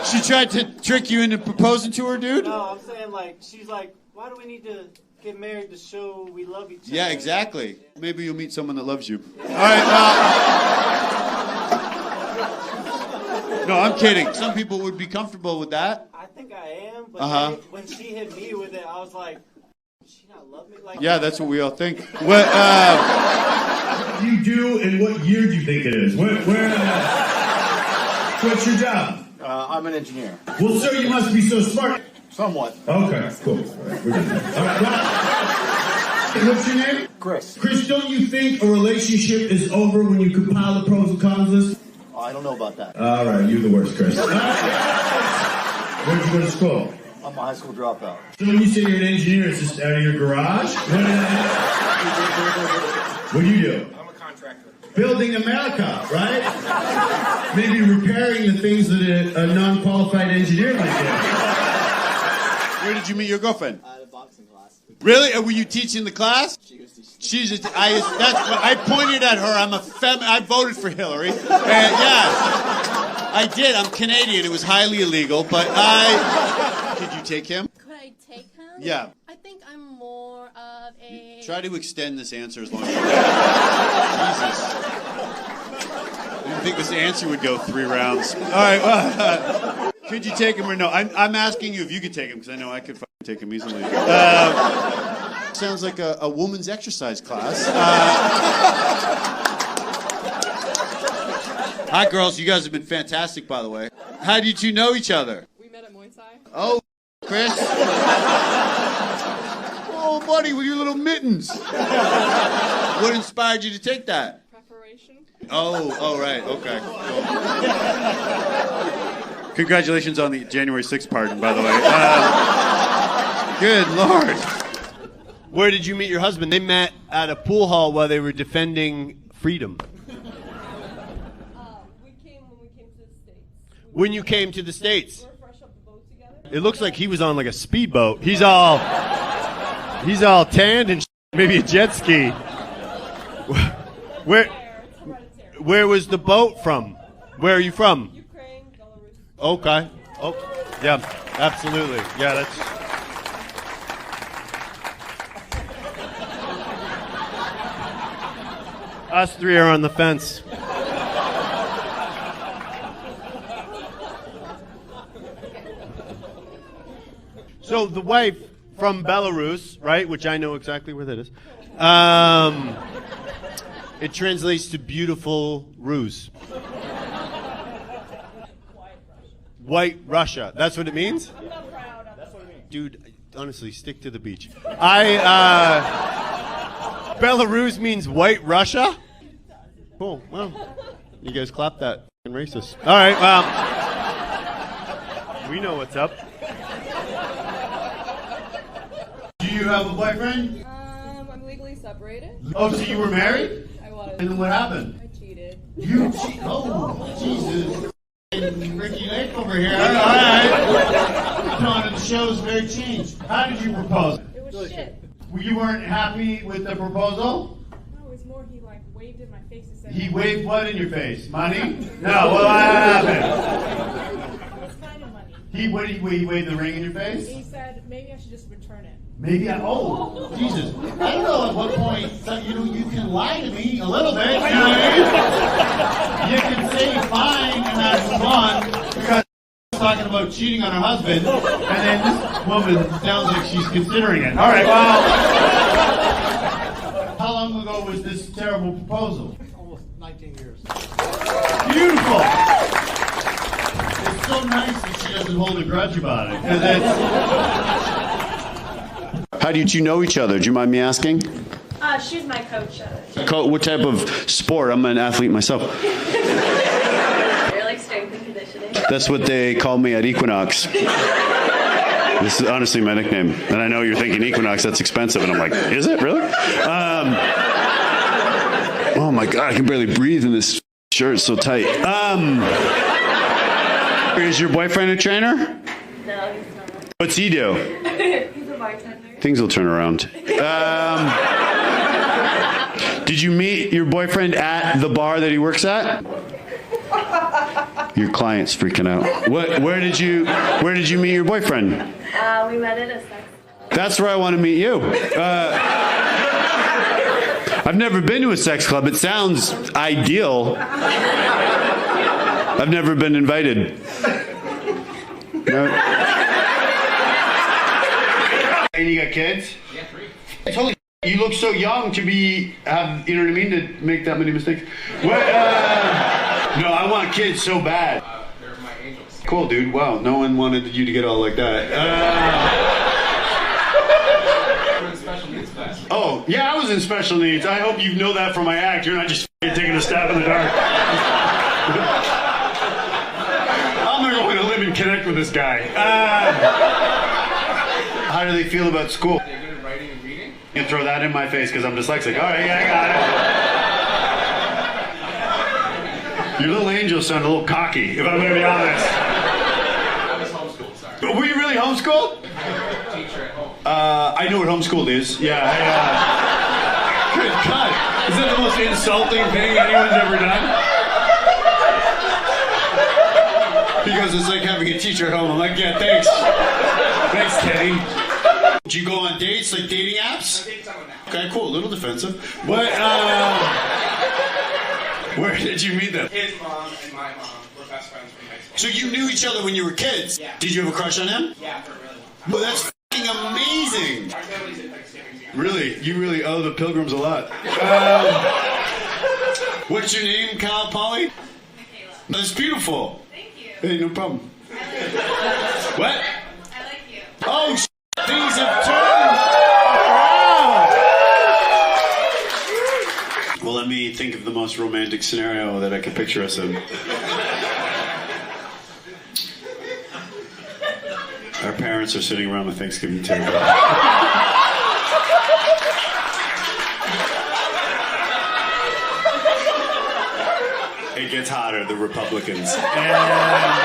A: She tried to trick you into proposing to her, dude?
M: No, I'm saying like she's like, why do we need to get married to show we love each other?
A: Yeah, exactly. Maybe you'll meet someone that loves you. All right. No, I'm kidding. Some people would be comfortable with that.
M: I think I am, but when she hit me with it, I was like, does she not love me? Like,
A: Yeah, that's what we all think. What
K: do you do, and what year do you think it is? What's your job?
M: I'm an engineer.
K: Well, sir, you must be so smart.
M: Somewhat.
K: Okay, cool. All right, we're good. All right, what's your name?
M: Chris.
K: Chris, don't you think a relationship is over when you compile the pros and cons list?
M: I don't know about that.
K: All right, you're the worst, Chris. Where did you go to school?
M: I'm a high school dropout.
K: So when you say you're an engineer, it's just out of your garage? What do you do?
C: I'm a contractor.
K: Building America, right? Maybe repairing the things that a non-qualified engineer might do.
A: Where did you meet your girlfriend?
M: At a boxing class.
A: Really? Were you teaching the class?
M: She was teaching.
A: I pointed at her. I voted for Hillary. And yeah, I did. I'm Canadian. It was highly illegal, but did you take him?
E: Could I take him?
A: Yeah.
E: I think I'm more of a...
A: Try to extend this answer as long as you can. Jesus. I didn't think this answer would go 3 rounds. All right. Could you take him or no? I'm asking you if you could take him because I know I could take him easily. Sounds like a woman's exercise class. Hi, girls. You guys have been fantastic, by the way. How did you know each other?
J: We met at Muay Thai.
A: Oh, Chris. Oh, buddy, with your little mittens. What inspired you to take that?
J: Preparation.
A: Oh, right. Okay. Cool. Congratulations on the January 6th pardon, by the way. Good Lord.
N: Where did you meet your husband? They met at a pool hall while they were defending freedom.
J: We came when we came to the States.
N: When you came to the States?
J: We were fresh off the boat together.
N: It looks like he was on like a speedboat. He's all tanned and maybe a jet ski. Where was the boat from? Where are you from?
J: Ukraine, Belarus.
N: Okay. Oh, yeah, absolutely. Yeah, that's... Us 3 are on the fence. So the wife from Belarus, right, which I know exactly where that is, it translates to beautiful ruse. White Russia. That's what it means?
J: I'm not proud of it.
N: Dude, honestly, stick to the beach. Belarus means white Russia? Cool. Well, you guys clap that. Fucking racist. All right, well, we know what's up.
A: Do you have a boyfriend?
J: I'm legally separated.
A: Oh, so you were married?
J: I was.
A: And then what happened?
J: I cheated.
A: You cheated? Oh, Jesus. Ricky Lake over here. All right. On the show's very changed. How did you propose?
J: It was shit.
A: You weren't happy with the proposal?
J: No, it was more he like waved in my face and said...
A: He waved what in your face? Money? No, what happened?
J: What kind of money?
A: He waved the ring in your face?
J: He said maybe I should just return it.
A: Maybe oh, Jesus. I don't know at what point, you can lie to me a little bit, you know what I mean? You can say fine and not move on, because talking about cheating on her husband, and then this woman sounds like she's considering it. All right, well, how long ago was this terrible proposal?
M: Almost 19 years.
A: Beautiful! It's so nice that she doesn't hold a grudge about it, because it's... How did you know each other? Do you mind me asking?
D: She's my coach.
A: What type of sport? I'm an athlete myself.
D: You're like strength and conditioning.
G: That's what they call me at Equinox. This is honestly my nickname. And I know you're thinking Equinox, that's expensive. And I'm like, is it really? Oh my God, I can barely breathe in this shirt. It's so tight. Is your boyfriend a trainer?
D: No, he's not.
G: What's he do?
D: He's a bartender.
G: Things will turn around. Did you meet your boyfriend at the bar that he works at? Your client's freaking out. Where did you meet your boyfriend?
D: We met at a sex club.
G: That's where I want to meet you. I've never been to a sex club. It sounds ideal. I've never been invited. No. And you got kids?
C: Yeah, 3.
G: Holy you look so young to you know what I mean, to make that many mistakes. No, I want kids so bad.
C: They're my angels.
G: Cool, dude. Wow, no one wanted you to get all like that.
C: We're in the special needs class.
G: Oh, yeah, I was in special needs. I hope you know that from my act. You're not just taking a stab in the dark. I'm never going to live and connect with this guy. How do they feel about school?
C: They're good at writing and reading.
G: You throw that in my face because I'm dyslexic. All right, yeah, I got it. Your little angel sounded a little cocky, if I'm going to be honest.
C: I was homeschooled, sorry.
G: Were you really homeschooled? I know what homeschooled is. Yeah. Good God. Is that the most insulting thing anyone's ever done? He goes, it's like having a teacher at home. I'm like, yeah, thanks. Thanks, Teddy. Do you go on dates, like dating apps?
C: I date someone now.
G: Okay, cool. A little defensive. What, where did you meet them?
C: His mom and my mom were best friends from high school.
G: So you knew each other when you were kids?
C: Yeah.
G: Did you have a crush on him?
C: Yeah, for a really long time.
G: Well, that's f***ing amazing.
C: Our families did Thanksgiving together.
G: Really? You really owe the Pilgrims a lot. What's your name, Kyle Polly?
J: Michaela.
G: That's beautiful.
J: Thank you.
G: Hey, no problem. What?
J: I like you.
G: Oh, things have turned around. Well, let me think of the most romantic scenario that I could picture us in. Our parents are sitting around the Thanksgiving table. It gets hotter, the Republicans. And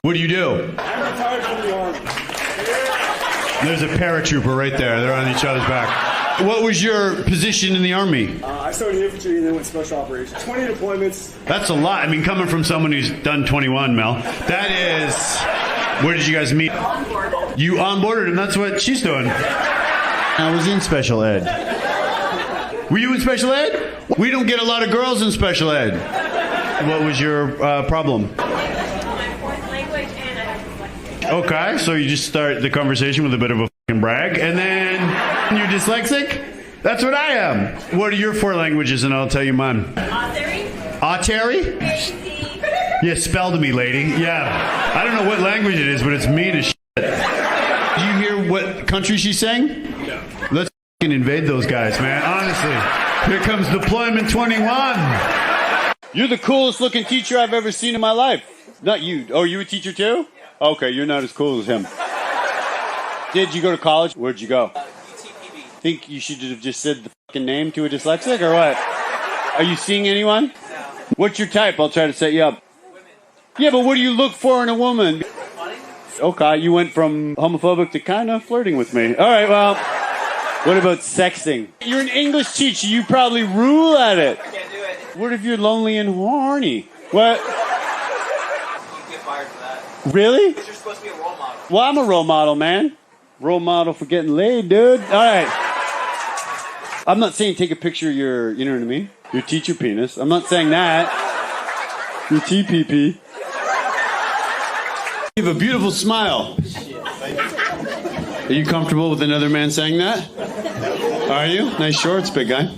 G: what do you do?
M: I'm retired from the Army.
G: There's a paratrooper right there. They're on each other's back. What was your position in the Army?
M: I started infantry and then went special operations. 20 deployments.
G: That's a lot. I mean, coming from someone who's done 21, Mel. That is... Where did you guys meet?
J: Onboarded.
G: You onboarded him. That's what she's doing. I was in special ed. Were you in special ed? We don't get a lot of girls in special ed. What was your problem?
J: My fourth language and I have dyslexia.
G: Okay, so you just start the conversation with a bit of a fucking brag, and then you're dyslexic? That's what I am. What are your 4 languages, and I'll tell you mine.
J: Authering.
G: Autary? Yeah, spell to me, lady. Yeah. I don't know what language it is, but it's mean as shit. Do you hear what country she's saying? No. Let's fucking invade those guys, man. Honestly. Here comes deployment 21. You're the coolest looking teacher I've ever seen in my life. Not you. Oh, you a teacher too? Okay, you're not as cool as him. Did you go to college? Where'd you go?
F: UTPB.
G: Think you should have just said the fucking name to a dyslexic or what? Are you seeing anyone?
F: No.
G: What's your type? I'll try to set you up.
F: Women.
G: Yeah, but what do you look for in a woman?
F: Funny?
G: Okay, you went from homophobic to kind of flirting with me. All right, well, what about sexting? You're an English teacher. You probably rule at it.
F: I can't do it.
G: What if you're lonely and horny? What?
F: You get fired for that.
G: Really?
F: Because you're supposed to be a role model.
G: Well, I'm a role model, man. Role model for getting laid, dude. All right. I'm not saying take a picture of your, you know what I mean? Your teacher penis. I'm not saying that. Your TPP. You have a beautiful smile. Are you comfortable with another man saying that? Are you? Nice shorts, big guy.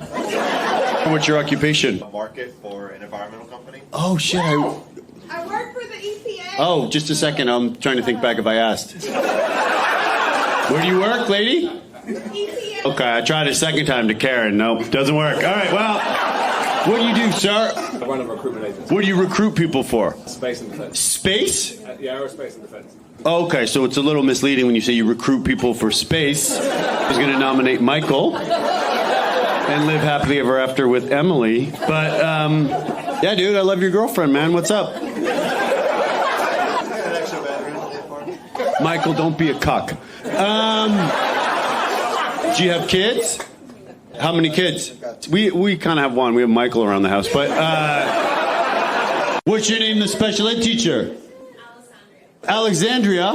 G: What's your occupation?
O: A market for an environmental company.
G: Oh, shit.
E: I work for the EPA.
G: Oh, just a second. I'm trying to think back if I asked. Where do you work, lady?
E: EPA.
G: Okay, I tried a second time to Karen. Nope, doesn't work. All right, well, what do you do, sir?
C: I run a recruitment agency.
G: What do you recruit people for?
C: Space and defense.
G: Space?
C: Yeah, aerospace and defense.
G: Oh, okay, so it's a little misleading when you say you recruit people for space. I was going to nominate Michael and live happily ever after with Emily. But, yeah, dude, I love your girlfriend, man. What's up? Michael, don't be a cuck. Do you have kids? How many kids? We kind of have one. We have Michael around the house. But what's your name, the special ed teacher? Alexandria.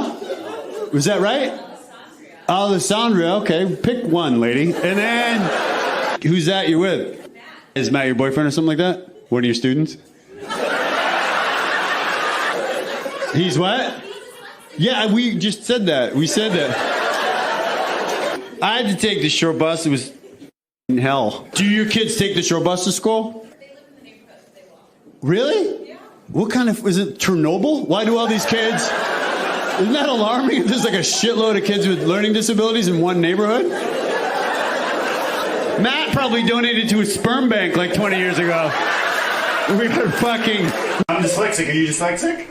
G: Was that right? Alessandria. Okay, pick one, lady. And then, who's that you're with? Is Matt your boyfriend or something like that? One of your students? He's what? Yeah, we just said that. We said that. I had to take the short bus. It was in hell. Do your kids take the short bus to school?
J: They live in the neighborhood, so they walk.
G: Really?
J: Yeah.
G: What kind of, is it Chernobyl? Why do all these kids, isn't that alarming? There's like a shitload of kids with learning disabilities in one neighborhood? Matt probably donated to a sperm bank like 20 years ago. We were fucking... I'm dyslexic. Are you dyslexic?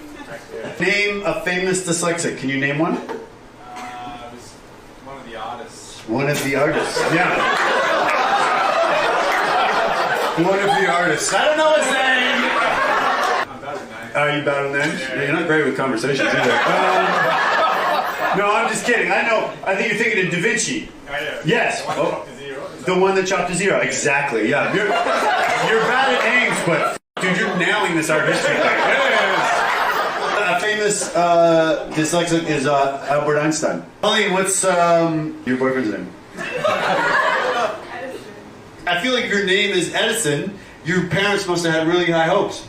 G: Name a famous dyslexic. Can you name one?
C: One of the artists.
G: One of the artists. Yeah. One of the artists. I don't know his name.
C: I'm better than that.
G: Are you bad on names? Yeah, you're not great with conversations either. No, I'm just kidding. I know. I think you're thinking of Da Vinci. Yes. The one that chopped to zero. Exactly. Yeah. You're bad at names, but dude, you're nailing this art history thing. A famous dyslexic is Albert Einstein. Colleen, what's your boyfriend's name? I feel like if your name is Edison, your parents must have had really high hopes.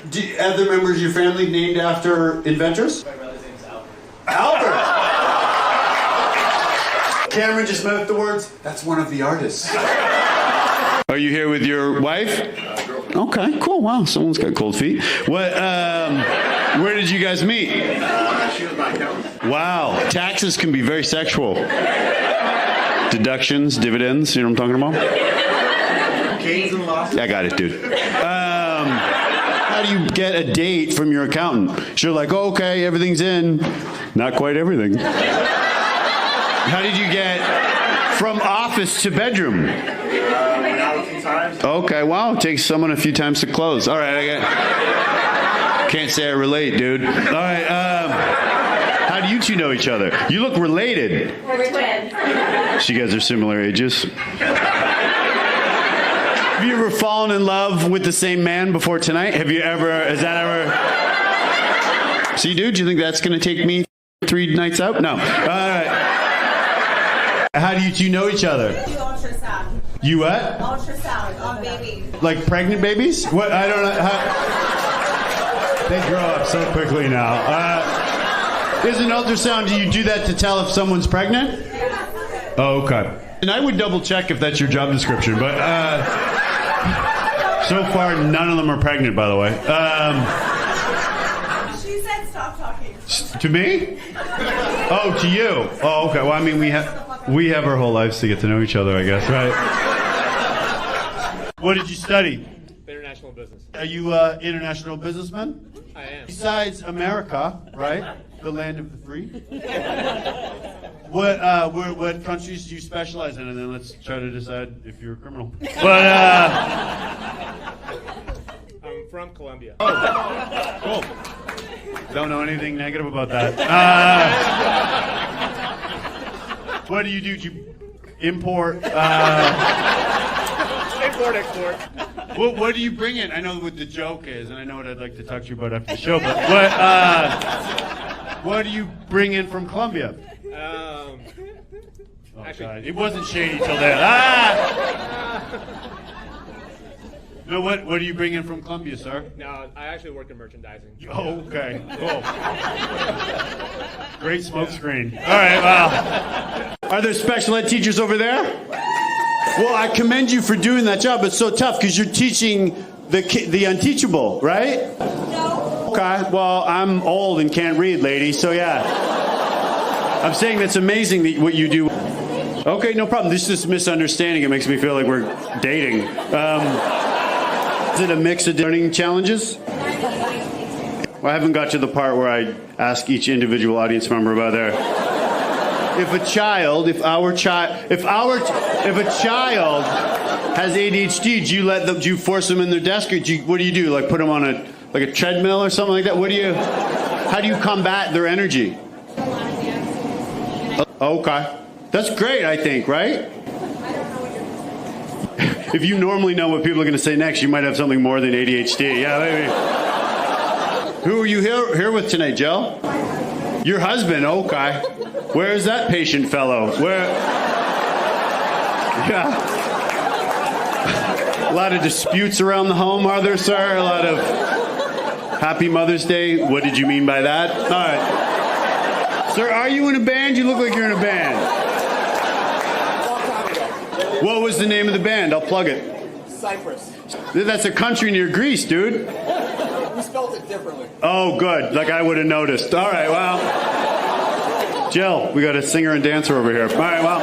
G: Do other members of your family named after inventors?
M: My brother's name's Albert.
G: Albert! Cameron just met the words, that's one of the artists. Are you here with your wife? Okay, cool. Wow, someone's got cold feet. What? Where did you guys meet?
K: She was my accountant.
G: Wow, taxes can be very sexual. Deductions, dividends, you know what I'm talking about?
K: Gains and losses.
G: I got it, dude. How do you get a date from your accountant? She's like, oh, okay, everything's in. Not quite everything. How did you get from office to bedroom?
K: Went out a few times.
G: Okay, wow, it takes someone a few times to close. All right, can't say I relate, dude. All right, how do you two know each other? You look related.
J: We're twins.
G: So you guys are similar ages. Have you ever fallen in love with the same man before tonight? Has that ever? See, dude, do you think that's going to take me 3 nights out? No. All right. How do you two know each other?
B: You ultrasound.
G: You what?
B: Ultrasound on babies.
G: Like pregnant babies? What? I don't know. They grow up so quickly now. Is an ultrasound, do you do that to tell if someone's pregnant? Oh, okay. And I would double check if that's your job description, but so far none of them are pregnant, by the way.
B: She said stop talking.
G: To me? Oh, to you. Oh, okay. Well, I mean, we have our whole lives to get to know each other, I guess, right? What did you study?
C: International business.
G: Are you international businessman?
C: I am.
G: Besides America, right? The land of the free. What countries do you specialize in? And then let's try to decide if you're a criminal. But
C: I'm from Colombia.
G: Oh, cool. Don't know anything negative about that. What do you do? Do you import?
C: Import, export.
G: What do you bring in? I know what the joke is, and I know what I'd like to talk to you about after the show. But what do you bring in from Colombia?
C: Actually,
G: God. It wasn't shady till then. No, what do you bring in from Colombia, sir?
C: No, I actually work in merchandising.
G: Oh, okay. Cool. Great smoke screen. All right, wow. Are there special ed teachers over there? Well, I commend you for doing that job. It's so tough because you're teaching the unteachable, right? No. Okay, well, I'm old and can't read, lady, so yeah. I'm saying that's amazing that what you do. Okay, no problem. This is just misunderstanding. It makes me feel like we're dating. Is it a mix of learning challenges? Well, I haven't got to the part where I ask each individual audience member about their. If a child has ADHD, do you force them in their desk, or what do you do? Like put them on a treadmill or something like that? How do you combat their energy? Okay, that's great. I think, right? If you normally know what people are going to say next, you might have something more than ADHD. Yeah, maybe. Who are you here with tonight, Jill? Your husband. Okay. Where is that patient fellow? Where? Yeah. A lot of disputes around the home, are there, sir? A lot of Happy Mother's Day. What did you mean by that? All right. Sir, are you in a band? You look like you're in a band. What was the name of the band? I'll plug it.
M: Cyprus.
G: That's a country near Greece, dude.
M: We spelled it differently.
G: Oh, good. Like I would have noticed. All right, well. Jill, we got a singer and dancer over here. All right, well.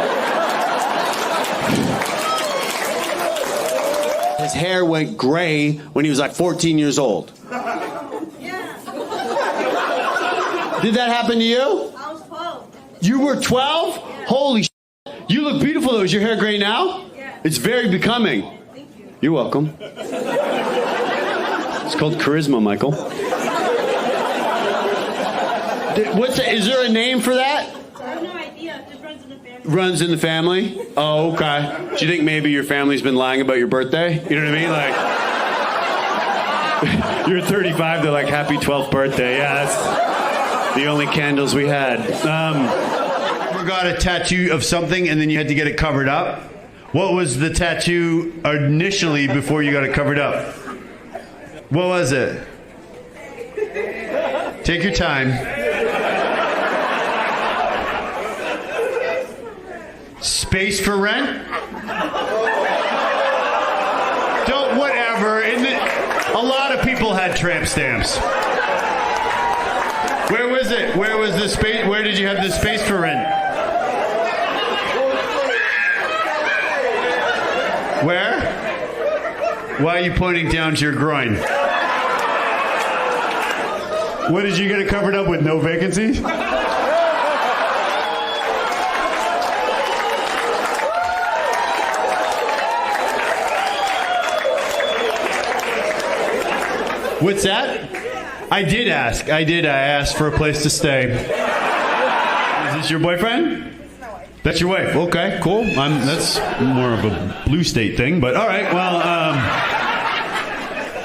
G: His hair went gray when he was like 14 years old. Did that happen to you?
B: I was 12.
G: You were 12? Yeah. Holy shit. You look beautiful, though. Is your hair gray now?
B: Yeah.
G: It's very becoming.
B: Thank you.
G: You're welcome. It's called charisma, Michael.
A: Is there a name for that?
E: I have no idea. It just runs in the family.
A: Runs in the family? Oh, okay. Do you think maybe your family's been lying about your birthday? You know what I mean? Like, you're 35, they're like, happy 12th birthday. Yeah, that's the only candles we had. Ever got a tattoo of something and then you had to get it covered up? What was the tattoo initially before you got it covered up? What was it? Take your time. Space for rent? Don't, whatever. A lot of people had tramp stamps. Where was it? Where was the space? Where did you have the space for rent? Where? Why are you pointing down to your groin? What, did you get it covered up with no vacancies? What's that? I did ask. I asked for a place to stay. Is this your boyfriend? That's your wife. Okay, cool. That's more of a blue state thing, but all right. Well,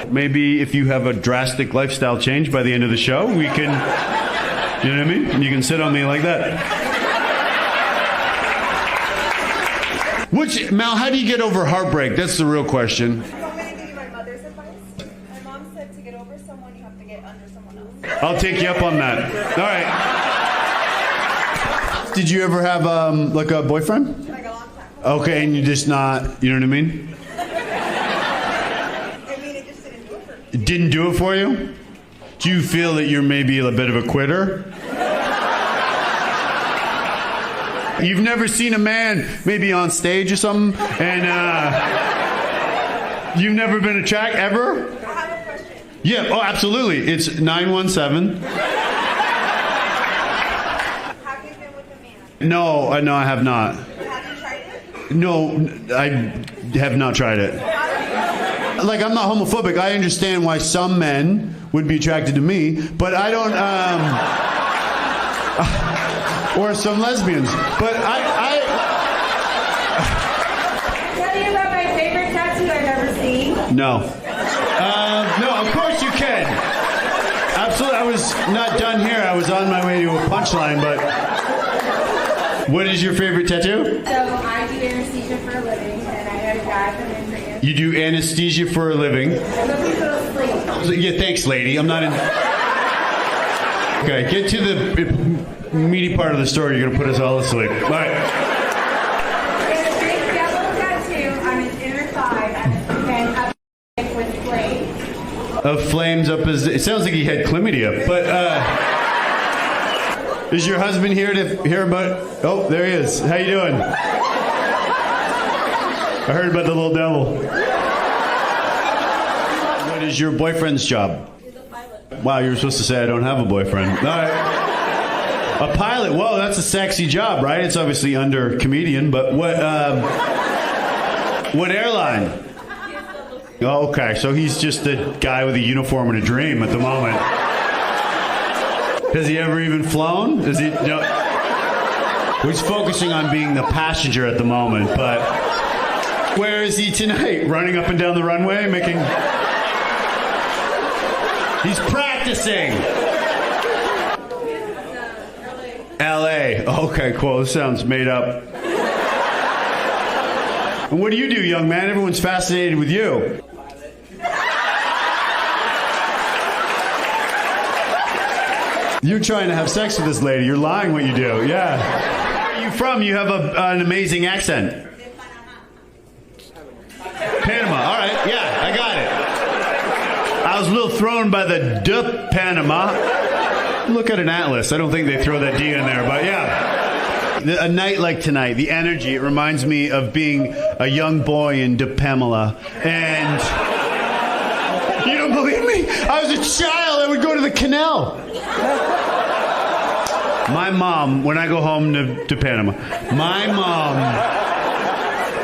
A: maybe if you have a drastic lifestyle change by the end of the show, we can, you know what I mean? You can sit on me like that. Mal, how do you get over heartbreak? That's the real question.
B: You want me to give you my mother's advice? My mom said to get over someone, you have to get under someone else.
G: I'll take you up on that. All right. Did you ever have like a boyfriend?
B: Like a long time.
G: Okay, and you're just not, you know what I mean?
B: I mean, it just didn't do it for me.
G: It didn't do it for you? Do you feel that you're maybe a bit of a quitter? You've never seen a man maybe on stage or something, and you've never been attracted ever?
B: I have a question.
G: Yeah, oh, absolutely. It's 917.
B: Have you been with a man?
G: No, I have not.
B: Have you tried it?
G: No, I have not tried it. Like, I'm not homophobic. I understand why some men would be attracted to me, but I don't, or some lesbians. But
E: Tell you about my favorite tattoo I've ever seen.
G: No. No, of course you can. Absolutely. I was not done here. I was on my way to a punchline, but what is your favorite tattoo?
H: So I do anesthesia for a living, and I had a guy come in for you.
G: You do anesthesia for a living.
H: So people sleep.
G: Yeah, thanks, lady. I'm not in. Okay, get to the meaty part of the story. You're going to put us all asleep. All right.
H: It's a big yellow tattoo on his inner thigh, and up with flames.
G: Of flames up his. It sounds like he had chlamydia, but is your husband here to hear about? Oh, there he is. How you doing? I heard about the little devil. What is your boyfriend's job?
E: He's a pilot.
G: Wow, you were supposed to say I don't have a boyfriend. All right. A pilot. Whoa, that's a sexy job, right? It's obviously under comedian, but what airline? Oh, okay, so he's just a guy with a uniform and a dream at the moment. Has he ever even flown? Is he? No. He's focusing on being the passenger at the moment, but where is he tonight? Running up and down the runway, making. He's practicing. LA. Okay, cool. This sounds made up. And what do you do, young man? Everyone's fascinated with you. You're trying to have sex with this lady. You're lying what you do. Yeah. Where are you from? You have an amazing accent. Panama. All right. Yeah, I got it. I was a little thrown by the de Panama. Look at an atlas. I don't think they throw that D in there, but yeah. A night like tonight, the energy, it reminds me of being a young boy in De Pamela. And you don't believe me? I was a child. I would go to the canal. My mom, when I go home to Panama, my mom,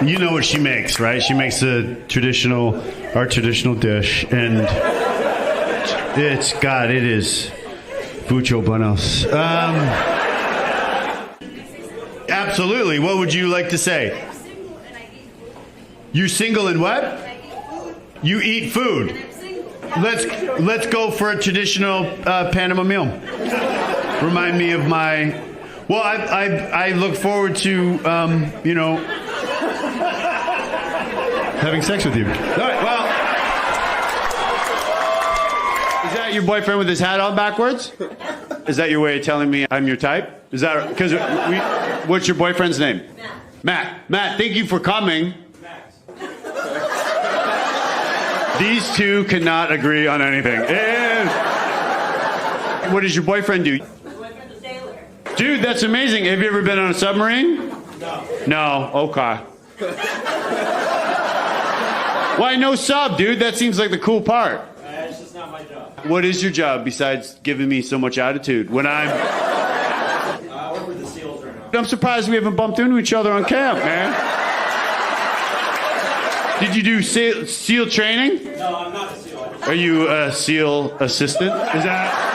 G: you know what she makes, right? She makes our traditional dish. And it is Mucho buenos. Absolutely. What would you like to say? You single and what? You eat food. Let's go for a traditional Panama meal. Remind me of my. Well, I look forward to having sex with you. All right. Well, is that your boyfriend with his hat on backwards? Is that your way of telling me I'm your type? Is that because what's your boyfriend's name? Matt. Matt, thank you for coming. These two cannot agree on anything. What does your boyfriend do?
B: My boyfriend's a sailor.
G: Dude, that's amazing. Have you ever been on a submarine?
C: No.
G: No. Okay. Why no sub, dude? That seems like the cool part.
M: It's just not my job.
G: What is your job besides giving me so much attitude? When
M: I work with the SEALs right now.
G: I'm surprised we haven't bumped into each other on camp, man. Did you do SEAL training?
M: No, I'm not a SEAL.
G: Are you a SEAL assistant? Is that?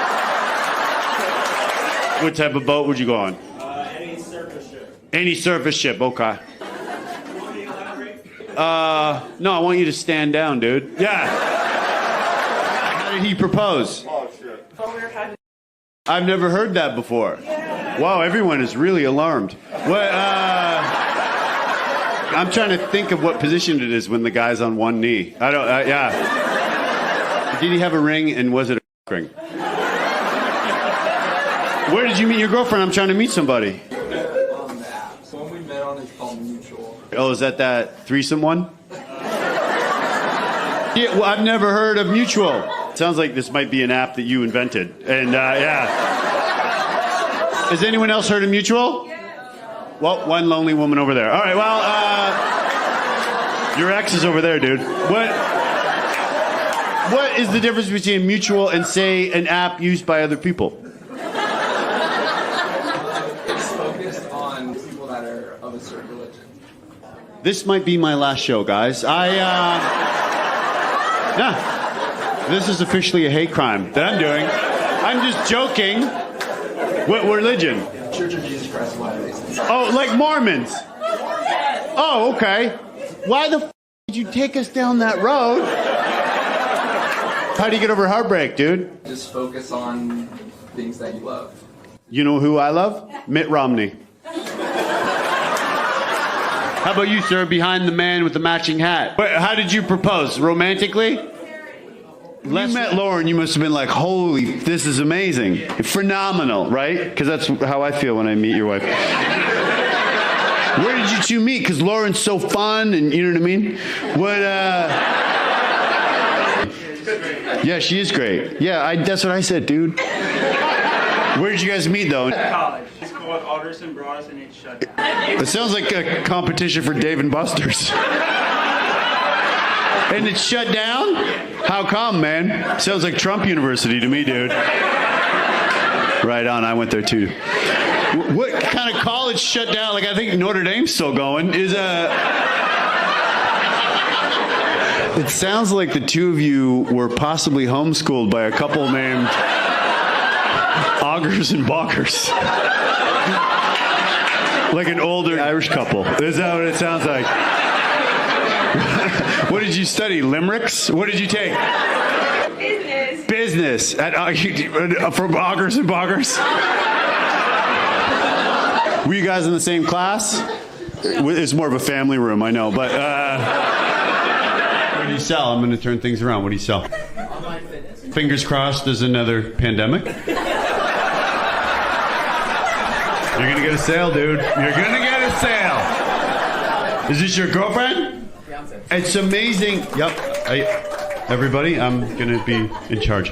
G: What type of boat would you go on?
M: Any surface ship.
G: Any surface ship, okay. No, I want you to stand down, dude. Yeah. How did he propose?
O: Oh, shit.
G: I've never heard that before. Wow, everyone is really alarmed. What, I'm trying to think of what position it is when the guy's on one knee. I don't, yeah. Did he have a ring and was it a ring? Where did you meet your girlfriend? I'm trying to meet somebody.
I: On the app. So when we met on it's called Mutual.
G: Oh, is that threesome one? Yeah, well, I've never heard of Mutual. It sounds like this might be an app that you invented. And, yeah. Has anyone else heard of Mutual? Well, one lonely woman over there. All right, well, your ex is over there, dude. What is the difference between Mutual and, say, an app used by other people?
I: It's focused on people that are of a certain religion.
G: This might be my last show, guys. Yeah. This is officially a hate crime that I'm doing. I'm just joking. What religion?
I: Church of Jesus Christ of Latter-day Saints.
G: Oh, like Mormons. Oh, okay. Why the f*** did you take us down that road? How do you get over heartbreak, dude?
I: Just focus on things that you love.
G: You know who I love? Mitt Romney. How about you, sir, behind the man with the matching hat? But how did you propose? Romantically? When you met Lauren, you must have been like, holy, this is amazing. Phenomenal, right? Because that's how I feel when I meet your wife. Where did you two meet? Because Lauren's so fun, and you know what I mean? Yeah, she is great. Yeah, that's what I said, dude. Where did you guys meet, though?
M: College. It's called Alderson Broaddus, and it's shut down.
G: It sounds like a competition for Dave and Buster's. And it's shut down? How come, man? Sounds like Trump University to me, dude. Right on, I went there too. What kind of college shut down? Like, I think Notre Dame's still going. It sounds like the two of you were possibly homeschooled by a couple named Augers and Balkers. Like an older Irish couple. Is that what it sounds like? What did you study? Limericks? What did you take? Business. From Augers and Balkers? Were you guys in the same class? It's more of a family room, I know, but what do you sell? I'm going to turn things around. What do you sell?
I: Online fitness.
G: Fingers crossed there's another pandemic. You're going to get a sale, dude. You're going to get a sale. Is this your girlfriend?
I: Fiance.
G: It's amazing. Yep. Everybody, I'm going to be in charge.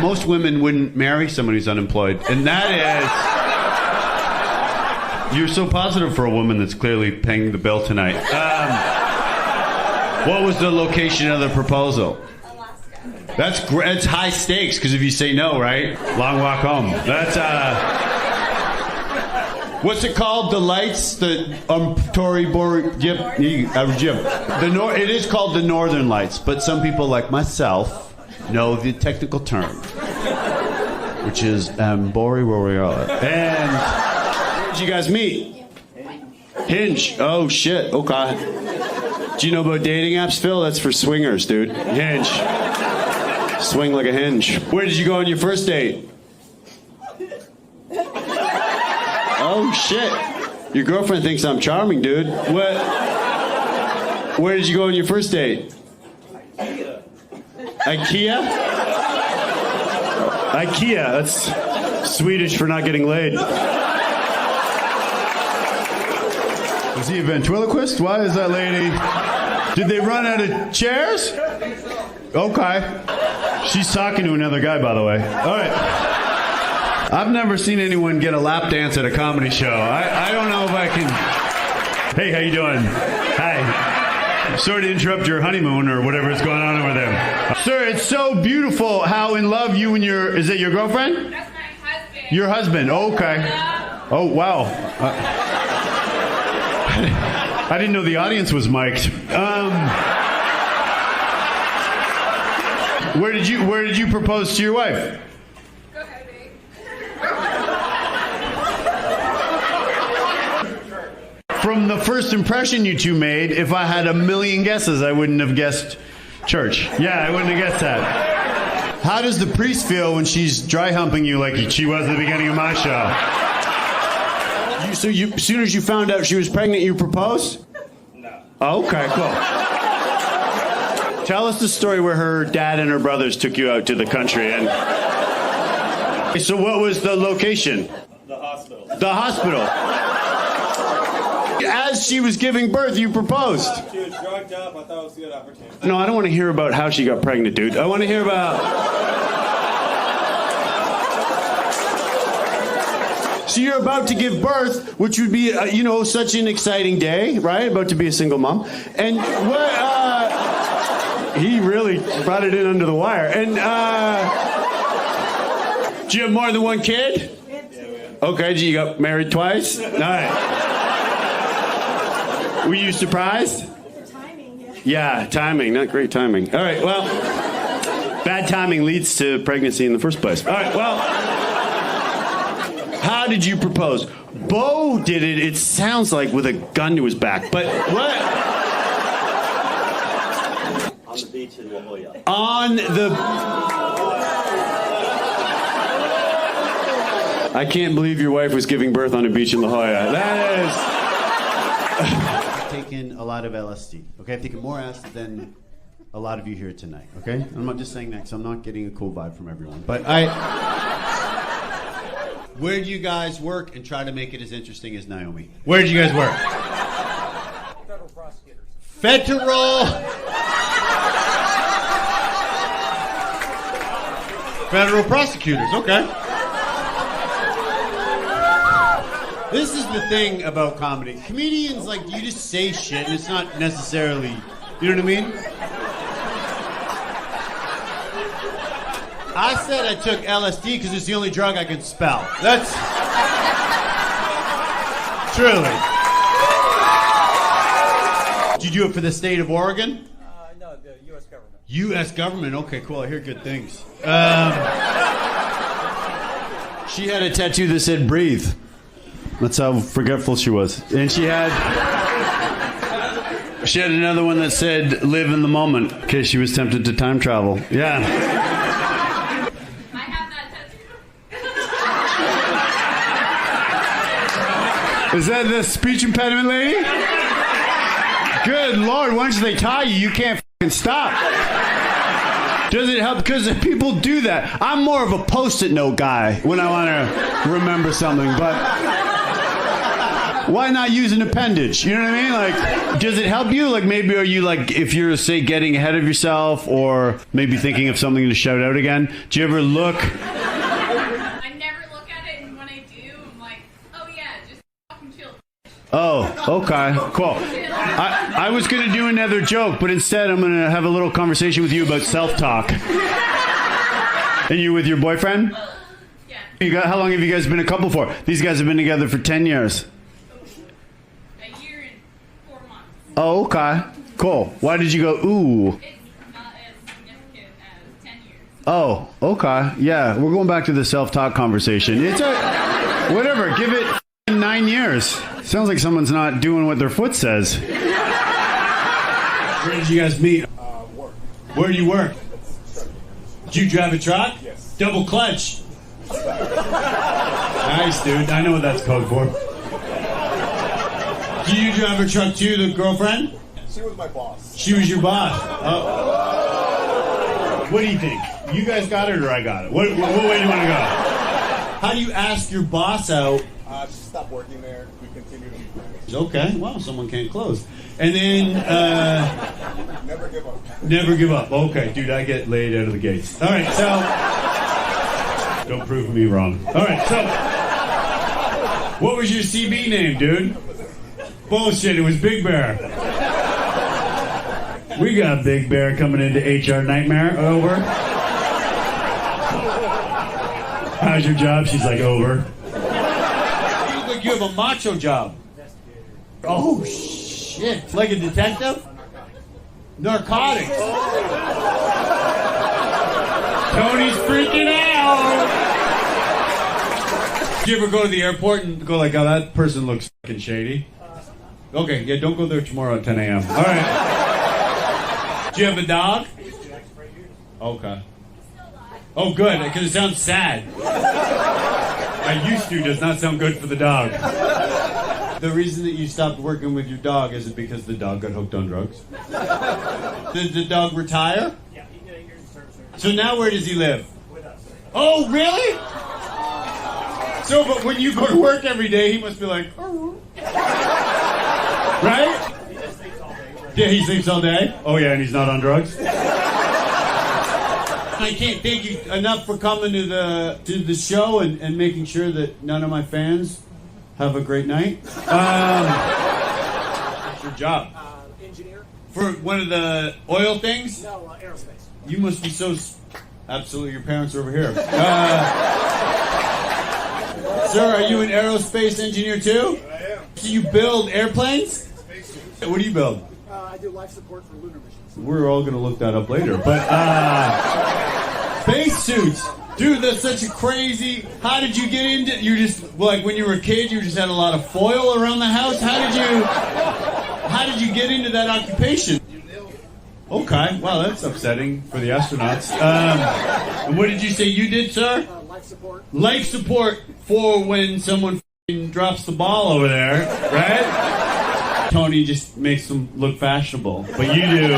G: Most women wouldn't marry someone who's unemployed. And that is... You're so positive for a woman that's clearly paying the bill tonight. What was the location of the proposal?
B: Alaska.
G: That's great. It's high stakes because if you say no, right? Long walk home. That's what's it called? The lights, the Tory Jim. It is called the Northern Lights, but some people like myself know the technical term. which is Bori where we are. And
A: where did you guys meet? Hinge. Oh shit. Okay. Do you know about dating apps, Phil? That's for swingers, dude. Hinge. Swing like a hinge. Where did you go on your first date? Oh shit. Your girlfriend thinks I'm charming, dude. What? Where did you go on your first date? IKEA? IKEA. That's Swedish for not getting laid.
G: Was he a ventriloquist? Why is that lady? Did they run out of chairs? Okay. She's talking to another guy, by the way. All right. I've never seen anyone get a lap dance at a comedy show. I don't know if I can. Hey, how you doing? Hi. Sorry to interrupt your honeymoon or whatever is going on over there. Sir, it's so beautiful how in love you and your... Is it your girlfriend?
J: That's my husband.
G: Your husband. Oh, okay. Oh, wow. I didn't know the audience was mic'd. Where did you propose to your wife?
J: Go ahead, babe.
G: From the first impression you two made, if I had a million guesses, I wouldn't have guessed church. Yeah, I wouldn't have guessed that. How does the priest feel when she's dry humping you like she was at the beginning of my show?
A: So as soon as you found out she was pregnant, you proposed?
C: No.
A: Oh, okay, cool. Tell us the story where her dad and her brothers took you out to the country. And so what was the location?
C: The hospital.
A: The hospital. As she was giving birth, you proposed.
C: She was drugged up. I thought it was a good opportunity.
A: No, I don't want to hear about how she got pregnant, dude. I want to hear about... So you're about to give birth, which would be, such an exciting day, right? About to be a single mom. And what, he really brought it in under the wire. And, do you have more than one kid? Okay, you got married twice? All right. Were you surprised? Yeah, timing, not great timing. All right, well, bad timing leads to pregnancy in the first place. All right, well, how did you propose? Bo did it, it sounds like, with a gun to his back, but what?
L: On the beach in La Jolla.
A: On the... I can't believe your wife was giving birth on a beach in La Jolla. That is...
N: I've taken a lot of LSD. Okay, I've taken more acid than a lot of you here tonight. Okay, I'm not just saying that because I'm not getting a cool vibe from everyone. But where do you guys work, and try to make it as interesting as Naomi? Where do you guys work?
C: Federal prosecutors.
N: Federal prosecutors. Okay. This is the thing about comedy. Comedians, like, you just say shit, and it's not necessarily, you know what I mean? I said I took LSD because it's the only drug I can spell. That's... Truly. Did you do it for the state of Oregon?
C: No, the U.S. government.
N: U.S. government? Okay, cool. I hear good things.
G: She had a tattoo that said breathe. That's how forgetful she was. And she had another one that said live in the moment in case she was tempted to time travel. Yeah.
J: I have that tattoo.
G: Is that the speech impediment lady? Good Lord, once they tie you, you can't fucking stop. Does it help? Because people do that. I'm more of a post-it note guy when I want to remember something, but... Why not use an appendage? You know what I mean? Like, does it help you? Like, maybe are you, like, if you're, say, getting ahead of yourself or maybe thinking of something to shout out again, do you ever look?
J: I never look at it, and when I do, I'm like, oh yeah, just fucking chill.
G: Oh, okay, cool. I was going to do another joke, but instead I'm going to have a little conversation with you about self-talk. And you with your boyfriend?
J: Yeah.
G: How long have you guys been a couple for? These guys have been together for 10 years.
J: A year and 4 months.
G: Oh, okay. Cool. Why did you go, ooh?
J: It's not as significant as 10 years.
G: Oh, okay. Yeah, we're going back to the self-talk conversation. It's a whatever. Give it 9 years. Sounds like someone's not doing what their foot says.
N: Where did you guys meet?
C: Work.
N: Where do you work? Did you drive a truck?
C: Yes.
N: Double clutch. Nice, dude. I know what that's code for. Do you drive a truck too, the girlfriend?
C: She was my boss.
N: She was your boss. Oh. What do you think? You guys got it or I got it? What way do you want to go? How do you ask your boss out?
C: She stopped working there. We continue to be friends.
N: Okay, well, someone can't close. And then,
C: Never give up.
N: never give up. Okay, dude, I get laid out of the gates. All right, so, don't prove me wrong. All right, so, what was your CB name, dude? Bullshit, it was Big Bear. We got Big Bear coming into HR Nightmare. Over. How's your job? She's like, over. You look like you have a macho job. Oh, shit. Like a detective? Narcotics. Tony's freaking out. Did you ever go to the airport and go like, oh, that person looks fucking shady? Okay, yeah, don't go there tomorrow at 10 a.m. All right. Do you have a dog? Okay. Oh, good, because it sounds sad. I used to does not sound good for the dog. The reason that you stopped working with your dog, is it because the dog got hooked on drugs? Did the dog retire?
C: Yeah, he did 8 years in service.
N: So now where does he live?
C: With us.
N: Oh, really? So, but when you go to work every day, he must be like, oh. Right?
C: He just sleeps all day.
N: Yeah, he sleeps all day? Oh, yeah, and he's not on drugs? I can't thank you enough for coming to the show and making sure that none of my fans have a great night. What's your job?
C: Engineer?
N: For one of the oil things?
C: No, aerospace.
N: You must be so... Absolutely, your parents are over here. Sir, are you an aerospace engineer too?
C: I am.
N: So you build airplanes? What do you build?
C: I do life support for lunar missions.
N: We're all going to look that up later. But, space suits. Dude, that's such a crazy... How did you get into... You just... Like, when you were a kid, you just had a lot of foil around the house? How did you get into that occupation? Okay. Wow, that's upsetting for the astronauts. And what did you say you did, sir?
C: Life support. Life
N: support for when someone drops the ball over there, right? Tony just makes them look fashionable, but you do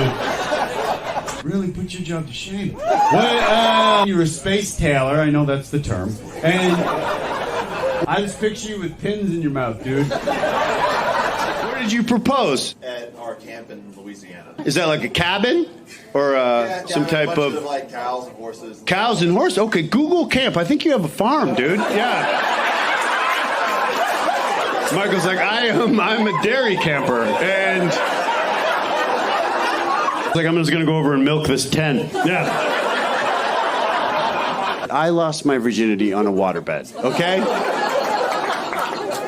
N: really put your job to shame. What? You're a space tailor. I know that's the term. And I just picture you with pins in your mouth, dude.
G: Where did you propose?
O: At our camp in Louisiana.
G: Is that like a cabin? Or some type of...
O: like cows and horses.
G: Cows and horses? Okay, Google camp. I think you have a farm, dude. Yeah. Michael's like, I'm a dairy camper. And... like, I'm just going to go over and milk this tent. Yeah. I lost my virginity on a waterbed, okay?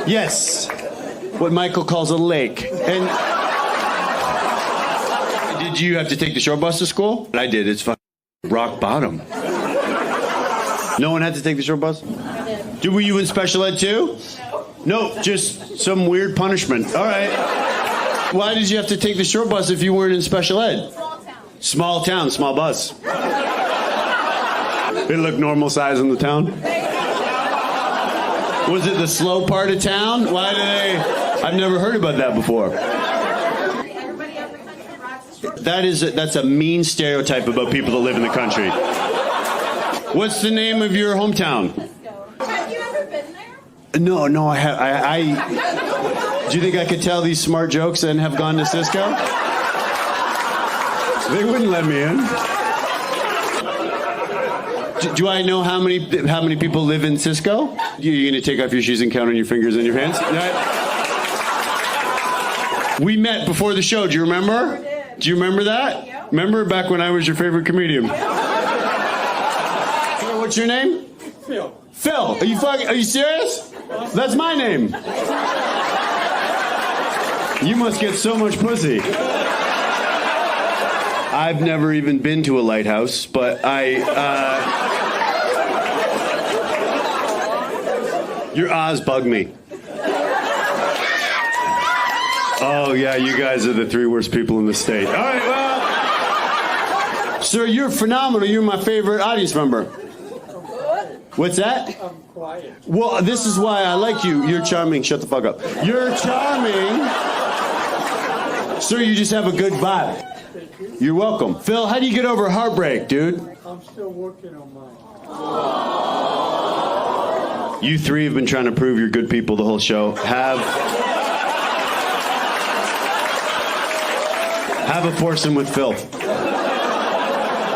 G: Yes. What Michael calls a lake. And... Did you have to take the short bus to school? I did. It's fucking rock bottom. No one had to take the short bus? I did. Were you in special ed too? No. No, just some weird punishment. All right. Why did you have to take the short bus if you weren't in special ed? Small town, small bus. It looked normal size in the town? Was it the slow part of town? Why do they... I've never heard about that before. That's a mean stereotype about people that live in the country. What's the name of your hometown?
E: Have you ever been there?
G: No, I have. Do you think I could tell these smart jokes and have gone to Cisco? They wouldn't let me in. Do I know how many people live in Cisco? You're going to take off your shoes and count on your fingers and your hands? We met before the show. Do you remember? Do you remember that? Yep. Remember back when I was your favorite comedian? What's your name?
C: Phil.
G: Phil. Are you serious? That's my name. You must get so much pussy. I've never even been to a lighthouse, but your Oz bug me. Oh, yeah, you guys are the 3 worst people in the state. All right, well, sir, you're phenomenal. You're my favorite audience member. What's that?
C: I'm quiet.
G: Well, this is why I like you. You're charming. Shut the fuck up. You're charming. Sir, you just have a good vibe.
C: Thank you.
G: You're welcome. Phil, how do you get over heartbreak, dude?
C: I'm still working on mine.
G: You 3 have been trying to prove you're good people the whole show. Have a foursome with Phil.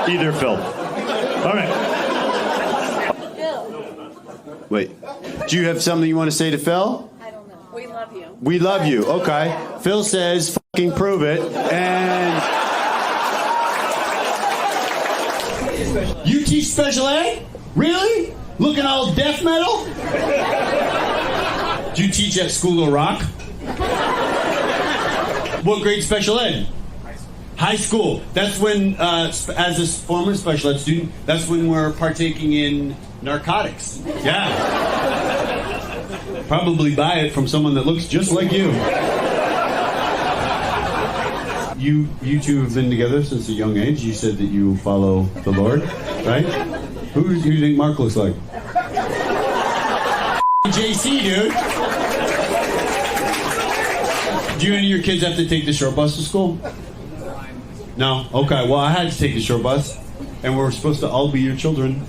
G: Either Phil. All right. Wait. Do you have something you want to say to Phil?
B: I don't know. We love you.
G: We love you. Okay. Phil says, fucking prove it. And you teach special ed? Really? Looking all death metal? Do you teach at School of Rock? What grade special ed? High school. That's when, as a former special ed student, that's when we're partaking in narcotics. Yeah. Probably buy it from someone that looks just like you. You 2 have been together since a young age. You said that you follow the Lord, right? Who do you think Mark looks like? JC, dude. Do you and your kids have to take the short bus to school? No? Okay, well, I had to take the short bus, and we're supposed to all be your children.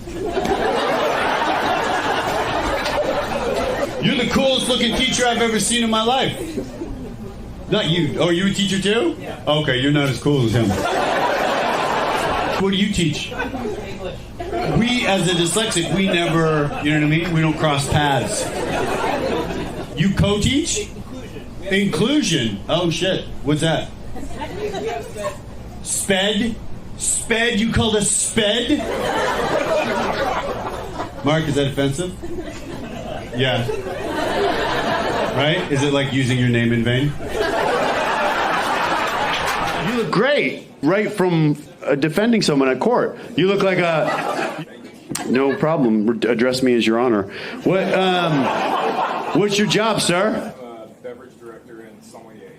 G: You're the coolest looking teacher I've ever seen in my life. Not you. Oh, you a teacher too? Yeah. Okay, you're not as cool as him. What do you teach? English. We, as a dyslexic, we never, you know what I mean? We don't cross paths. You co-teach? Inclusion. Oh, shit. What's that? Sped? Sped? You called us sped? Mark, is that offensive? Yeah. Right? Is it like using your name in vain? You look great. Right from defending someone at court. You look like a... No problem. Address me as your honor. What's your job, sir?
I: Beverage director and sommelier.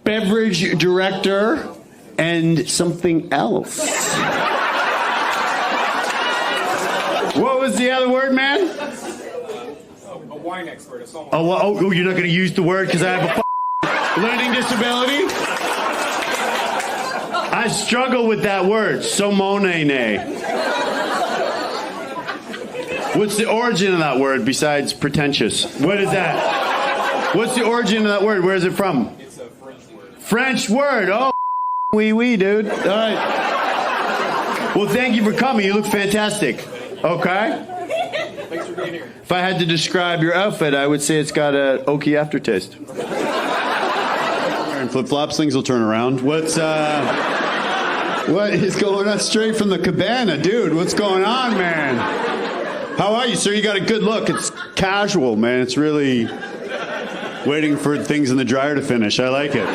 G: Beverage director and something else. What was the other word, man?
I: A wine expert, a sommelier.
G: Oh, you're not going to use the word because I have a learning disability? I struggle with that word, somonene. What's the origin of that word besides pretentious? What is that? What's the origin of that word? Where is it from?
I: It's a French word.
G: French word. Oh, wee, dude. All right. Well, thank you for coming. You look fantastic. Okay?
I: Thanks for being here.
G: If I had to describe your outfit, I would say it's got an oaky aftertaste. And flip-flops, things will turn around. What is going on? Straight from the cabana, dude. What's going on, man? How are you, sir? You got a good look. It's casual, man. It's really waiting for things in the dryer to finish. I like it.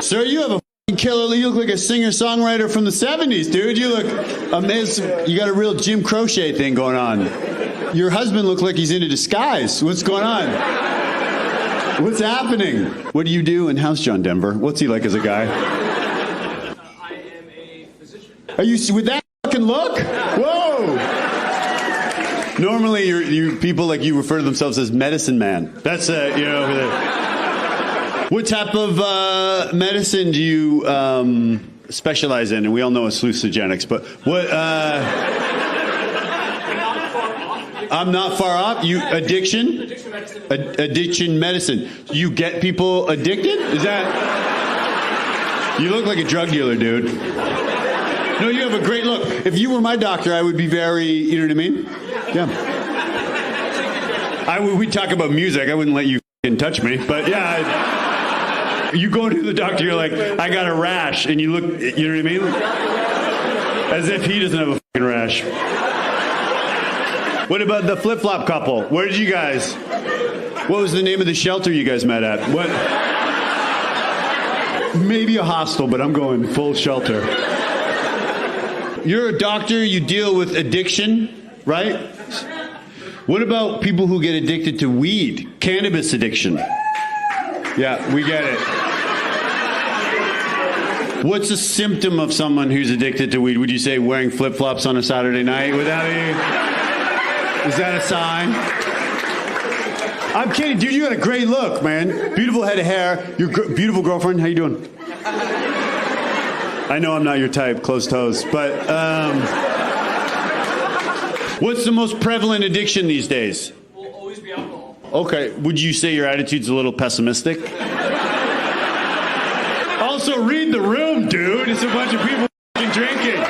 G: Sir, you have a killer. You look like a singer-songwriter from the 70s, dude. You look amazing. You got a real Jim Croce thing going on. Your husband looked like he's into disguise. What's going on? What's happening? What do you do in House John Denver? What's he like as a guy?
I: I am a physician.
G: Are you with that fucking look? Whoa! Normally, you people like you refer to themselves as medicine man. That's What type of medicine do you specialize in? And we all know it's hallucinogenics, but what? I'm not far off. You addiction?
I: Addiction medicine.
G: Addiction medicine. You get people addicted? Is that? You look like a drug dealer, dude. No, you have a great look. If you were my doctor, I would be very, you know what I mean? Yeah. We'd talk about music. I wouldn't let you touch me, but yeah. You go to the doctor, you're like, I got a rash, and you look, you know what I mean? As if he doesn't have a fucking rash. What about the flip-flop couple? Where did you guys? What was the name of the shelter you guys met at? What? Maybe a hostel, but I'm going full shelter. You're a doctor, you deal with addiction, right? What about people who get addicted to weed? Cannabis addiction. Yeah, we get it. What's a symptom of someone who's addicted to weed? Would you say wearing flip-flops on a Saturday night? Is that a sign? I'm kidding, dude. You got a great look, man. Beautiful head of hair. Your beautiful girlfriend. How you doing? I know I'm not your type, closed toes, but what's the most prevalent addiction these days?
I: Will always be alcohol.
G: Okay. Would you say your attitude's a little pessimistic? Also, read the room, dude. It's a bunch of people drinking.